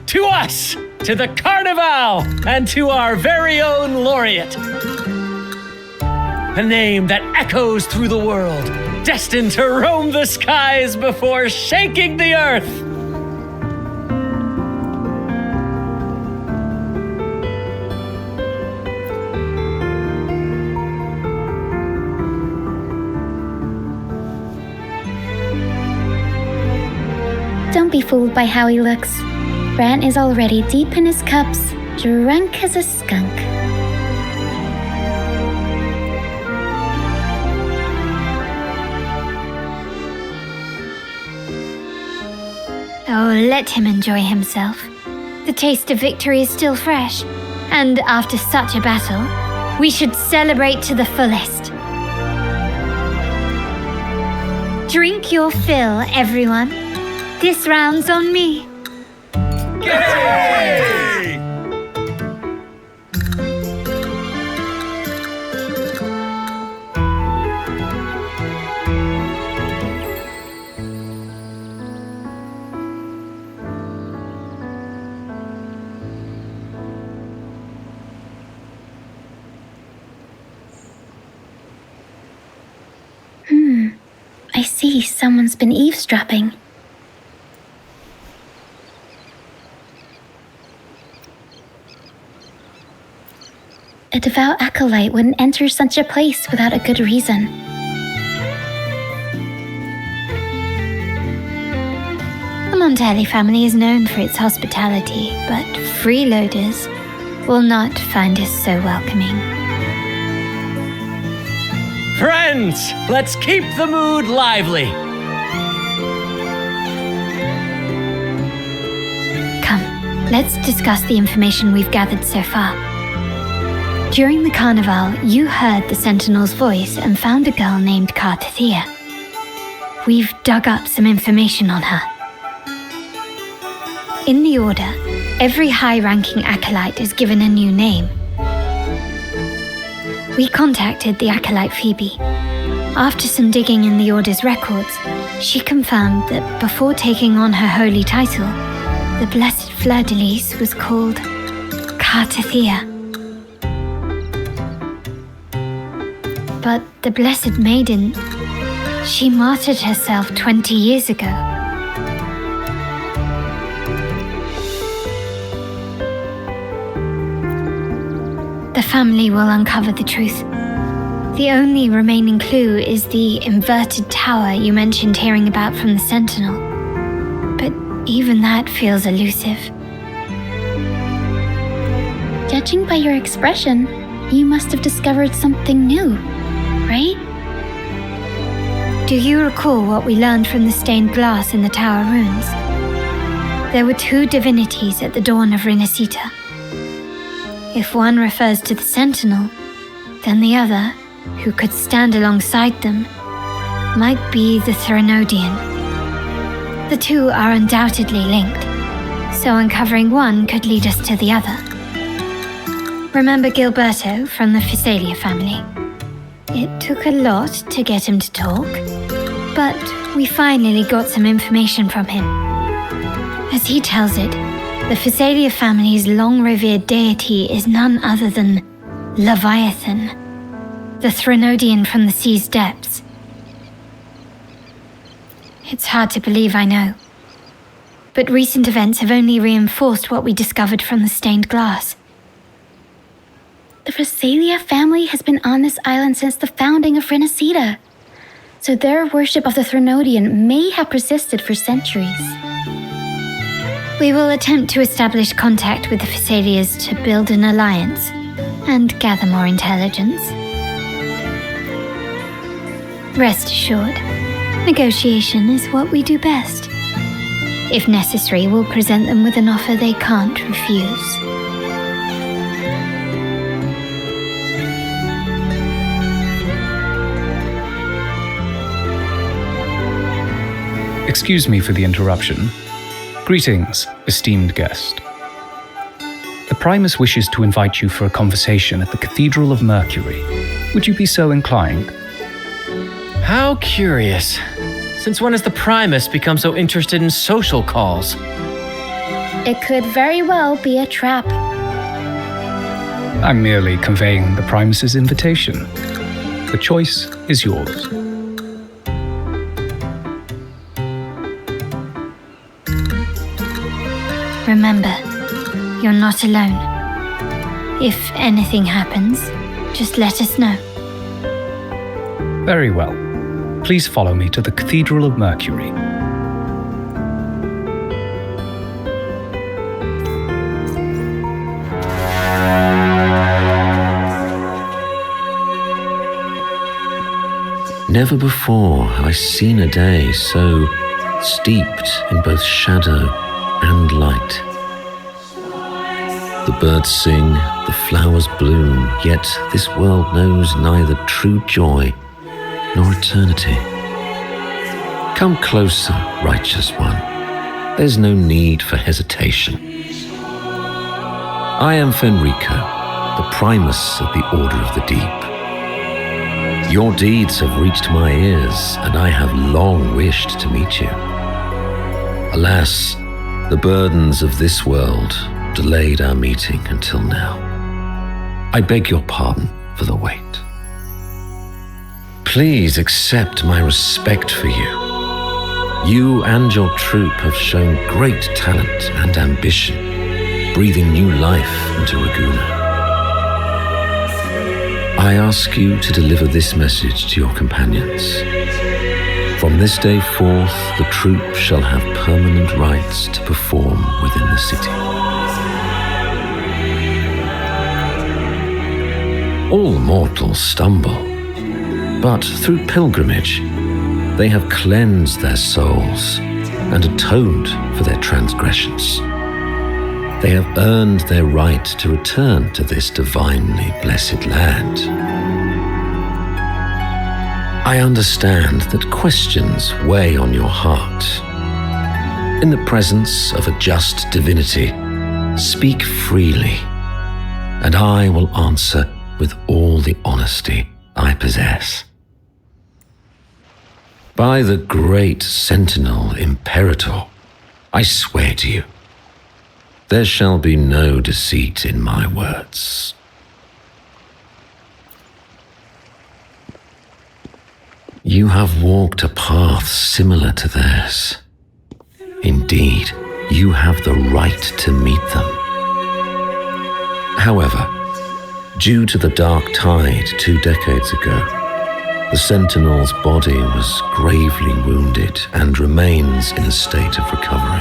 To us! To the Carnival! And to our very own laureate! A name that echoes through the world, destined to roam the skies before shaking the earth! Don't be fooled by how he looks. Brant is already deep in his cups, drunk as a skunk. Oh, let him enjoy himself. The taste of victory is still fresh, and after such a battle, we should celebrate to the fullest. Drink your fill, everyone. This round's on me. Yay! I see someone's been eavesdropping. A devout acolyte wouldn't enter such a place without a good reason. The Montelli family is known for its hospitality, but freeloaders will not find us so welcoming. Friends, let's keep the mood lively. Come, let's discuss the information we've gathered so far. During the carnival, you heard the Sentinel's voice and found a girl named Cartathea. We've dug up some information on her. In the Order, every high-ranking acolyte is given a new name. We contacted the acolyte Phoebe. After some digging in the Order's records, she confirmed that before taking on her holy title, the Blessed Fleur-de-Lis was called Cartathea. But the Blessed Maiden, she martyred herself 20 years ago. family will uncover the truth. The only remaining clue is the inverted tower you mentioned hearing about from the Sentinel. But even that feels elusive. Judging by your expression, you must have discovered something new, right? Do you recall what we learned from the stained glass in the tower runes? There were 2 divinities at the dawn of Rinascita. If one refers to the Sentinel, then the other, who could stand alongside them, might be the Threnodian. The 2 are undoubtedly linked, so uncovering one could lead us to the other. Remember Gilberto from the Physalia family? It took a lot to get him to talk, but we finally got some information from him. As he tells it, the Physalia family's long-revered deity is none other than Leviathan, the Threnodian from the sea's depths. It's hard to believe, I know. But recent events have only reinforced what we discovered from the stained glass. The Physalia family has been on this island since the founding of Rinascita, so their worship of the Threnodian may have persisted for centuries. We will attempt to establish contact with the Physalias to build an alliance and gather more intelligence. Rest assured, negotiation is what we do best. If necessary, we'll present them with an offer they can't refuse. Excuse me for the interruption. Greetings, esteemed guest. The Primus wishes to invite you for a conversation at the Cathedral of Mercury. Would you be so inclined? How curious. Since when has the Primus become so interested in social calls? It could very well be a trap. I'm merely conveying the Primus's invitation. The choice is yours. Remember, you're not alone. If anything happens, just let us know. Very well. Please follow me to the Cathedral of Mercury. Never before have I seen a day so steeped in both shadow and light. The birds sing, the flowers bloom, yet this world knows neither true joy nor eternity. Come closer, righteous one. There's no need for hesitation. I am Fenrico, the Primus of the Order of the Deep. Your deeds have reached my ears, and I have long wished to meet you. Alas, the burdens of this world delayed our meeting until now. I beg your pardon for the wait. Please accept my respect for you. You and your troop have shown great talent and ambition, breathing new life into Ragusa. I ask you to deliver this message to your companions. From this day forth, the troop shall have permanent rights to perform within the city. All mortals stumble, but through pilgrimage, they have cleansed their souls and atoned for their transgressions. They have earned their right to return to this divinely blessed land. I understand that questions weigh on your heart. In the presence of a just divinity, speak freely, and I will answer with all the honesty I possess. By the great Sentinel Imperator, I swear to you, there shall be no deceit in my words. You have walked a path similar to theirs. Indeed, you have the right to meet them. However, Due to the dark tide 2 decades ago, the Sentinel's body was gravely wounded and remains in a state of recovery.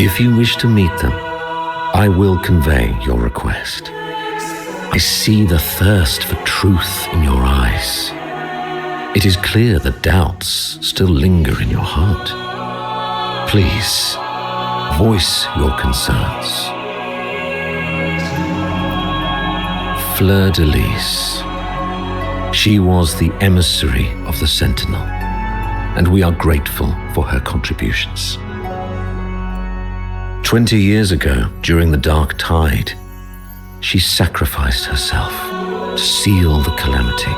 If you wish to meet them, I will convey your request. I see the thirst for truth in your eyes. It is clear that doubts still linger in your heart. Please, voice your concerns. Fleur de Lis. She was the emissary of the Sentinel, and we are grateful for her contributions. 20 years ago, during the dark tide, she sacrificed herself to seal the calamity.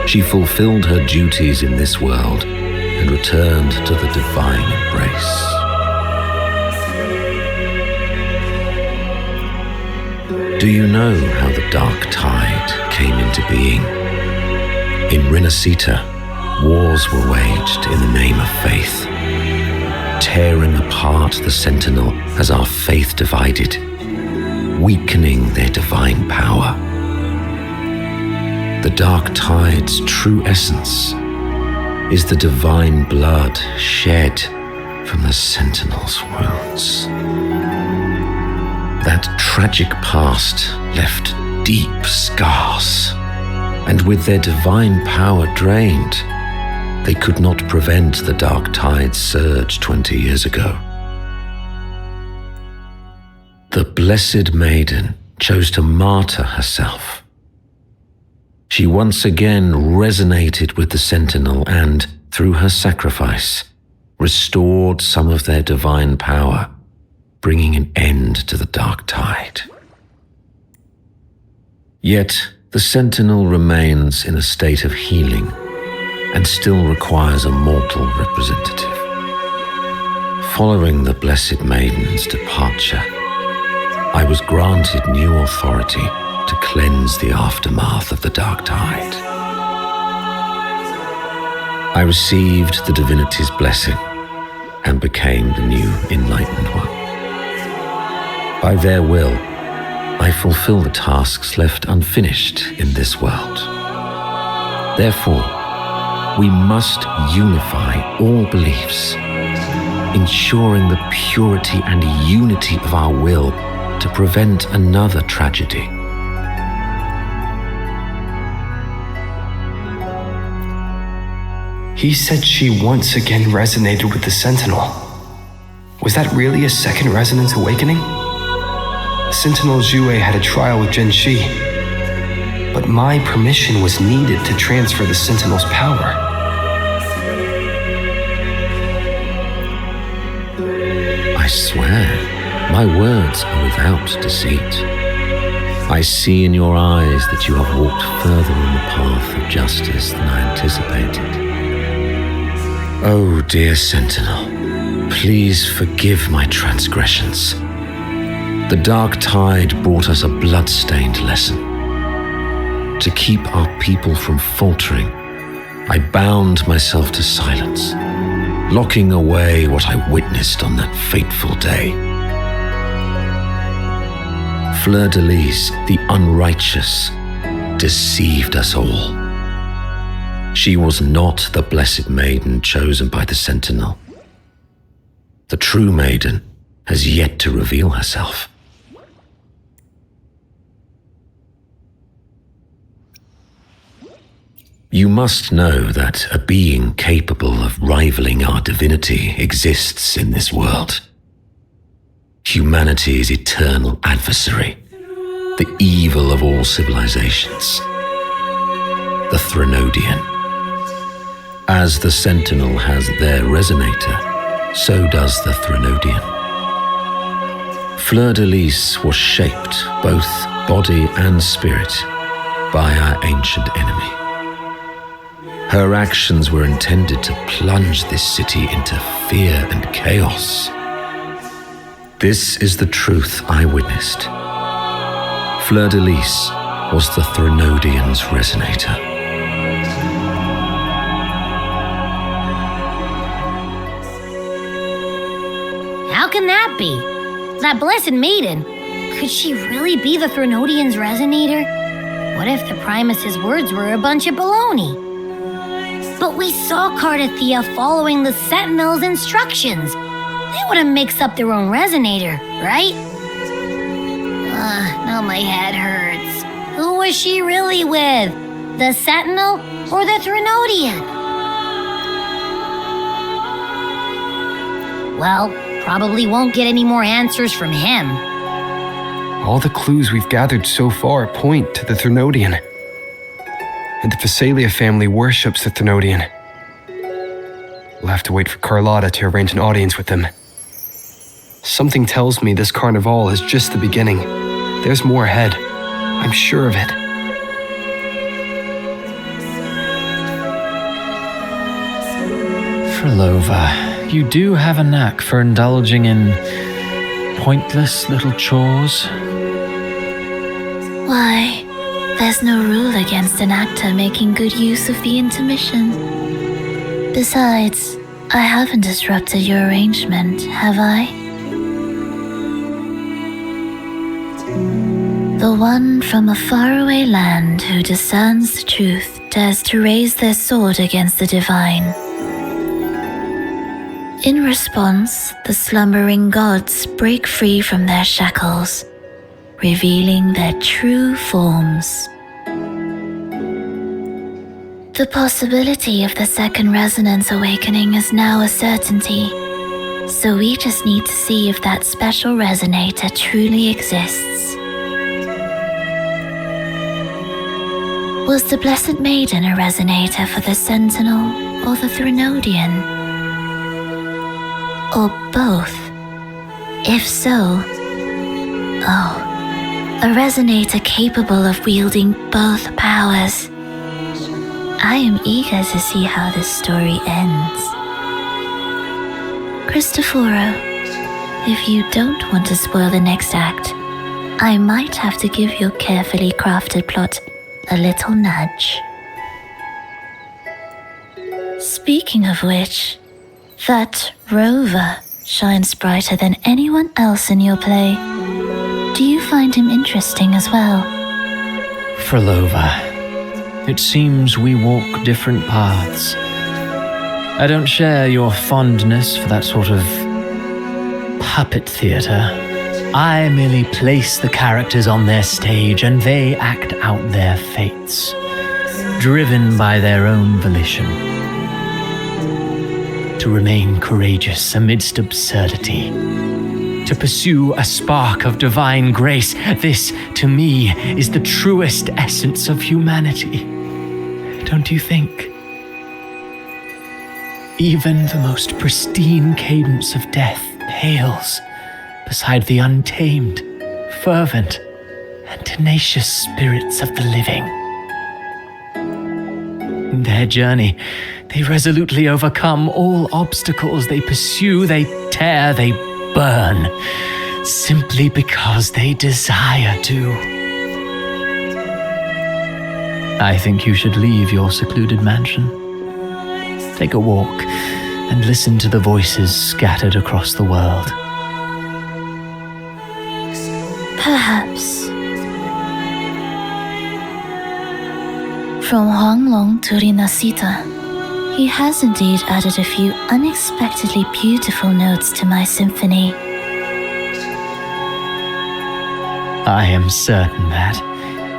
She fulfilled her duties in this world and returned to the divine embrace. Do you know how the dark tide came into being? In Rinascita, wars were waged in the name of faith, tearing apart the Sentinel as our faith divided, weakening their divine power. The dark tide's true essence is the divine blood shed from the Sentinel's wounds. That tragic past left deep scars, and with their divine power drained, they could not prevent the dark tide's surge 20 years ago. The Blessed Maiden chose to martyr herself. She once again resonated with the Sentinel and, through her sacrifice, restored some of their divine power, bringing an end to the dark tide. Yet, the Sentinel remains in a state of healing and still requires a mortal representative. Following the Blessed Maiden's departure, I was granted new authority to cleanse the aftermath of the dark tide. I received the divinity's blessing and became the new enlightened one. By their will, I fulfill the tasks left unfinished in this world. Therefore, we must unify all beliefs, ensuring the purity and unity of our will to prevent another tragedy. He said she once again resonated with the Sentinel. Was that really a second resonance awakening? Sentinel Jue had a trial with Genshi, but my permission was needed to transfer the Sentinel's power. I swear, my words are without deceit. I see in your eyes that you have walked further on the path of justice than I anticipated. Oh, dear Sentinel, please forgive my transgressions. The dark tide brought us a blood-stained lesson. To keep our people from faltering, I bound myself to silence, locking away what I witnessed on that fateful day. Fleur de Lis, the unrighteous, deceived us all. She was not the Blessed Maiden chosen by the Sentinel. The true maiden has yet to reveal herself. You must know that a being capable of rivaling our divinity exists in this world. Humanity's eternal adversary, the evil of all civilizations, the Threnodian. As the Sentinel has their resonator, so does the Threnodian. Fleur de Lis was shaped, both body and spirit, by our ancient enemy. Her actions were intended to plunge this city into fear and chaos. This is the truth I witnessed. Fleur de Lis was the Threnodian's resonator. How can that be? That Blessed Maiden. Could she really be the Threnodian's resonator? What if the Primus's words were a bunch of baloney? But we saw Cardathia following the Sentinel's instructions. They wouldn't mix up their own resonator, right? Now my head hurts. Who was she really with? The Sentinel or the Threnodian? Well, probably won't get any more answers from him. All the clues we've gathered so far point to the Threnodian. And the Phasalia family worships the Threnodian. We'll have to wait for Carlotta to arrange an audience with them. Something tells me this Carnival is just the beginning. There's more ahead. I'm sure of it. Frolova, you do have a knack for indulging in pointless little chores. Why, there's no rule against an actor making good use of the intermission. Besides, I haven't disrupted your arrangement, have I? The one from a faraway land who discerns the truth dares to raise their sword against the divine. In response, the slumbering gods break free from their shackles, revealing their true forms. The possibility of the second resonance awakening is now a certainty, so we just need to see if that special resonator truly exists. Was the Blessed Maiden a resonator for the Sentinel or the Threnodian? Or both? If so, a resonator capable of wielding both powers. I am eager to see how this story ends. Cristoforo, if you don't want to spoil the next act, I might have to give your carefully crafted plot a little nudge. Speaking of which, that rover shines brighter than anyone else in your play. Do you find him interesting as well? Frolova, it seems we walk different paths. I don't share your fondness for that sort of puppet theatre. I merely place the characters on their stage and they act out their fates, driven by their own volition. To remain courageous amidst absurdity, to pursue a spark of divine grace, this, to me, is the truest essence of humanity. Don't you think? Even the most pristine cadence of death pales beside the untamed, fervent, and tenacious spirits of the living. In their journey, they resolutely overcome all obstacles. They pursue, they tear, they burn, simply because they desire to. I think you should leave your secluded mansion. Take a walk and listen to the voices scattered across the world. Perhaps. From Huanglong to Rinascita, he has indeed added a few unexpectedly beautiful notes to my symphony. I am certain that,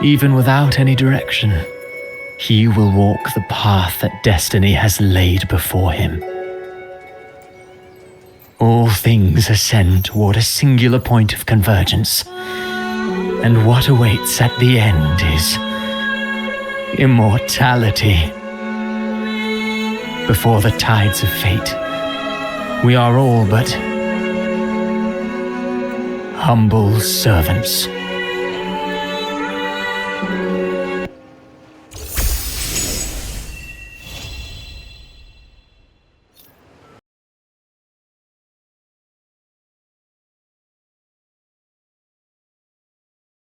even without any direction, he will walk the path that destiny has laid before him. All things ascend toward a singular point of convergence, and what awaits at the end is immortality. Before the tides of fate, we are all but humble servants.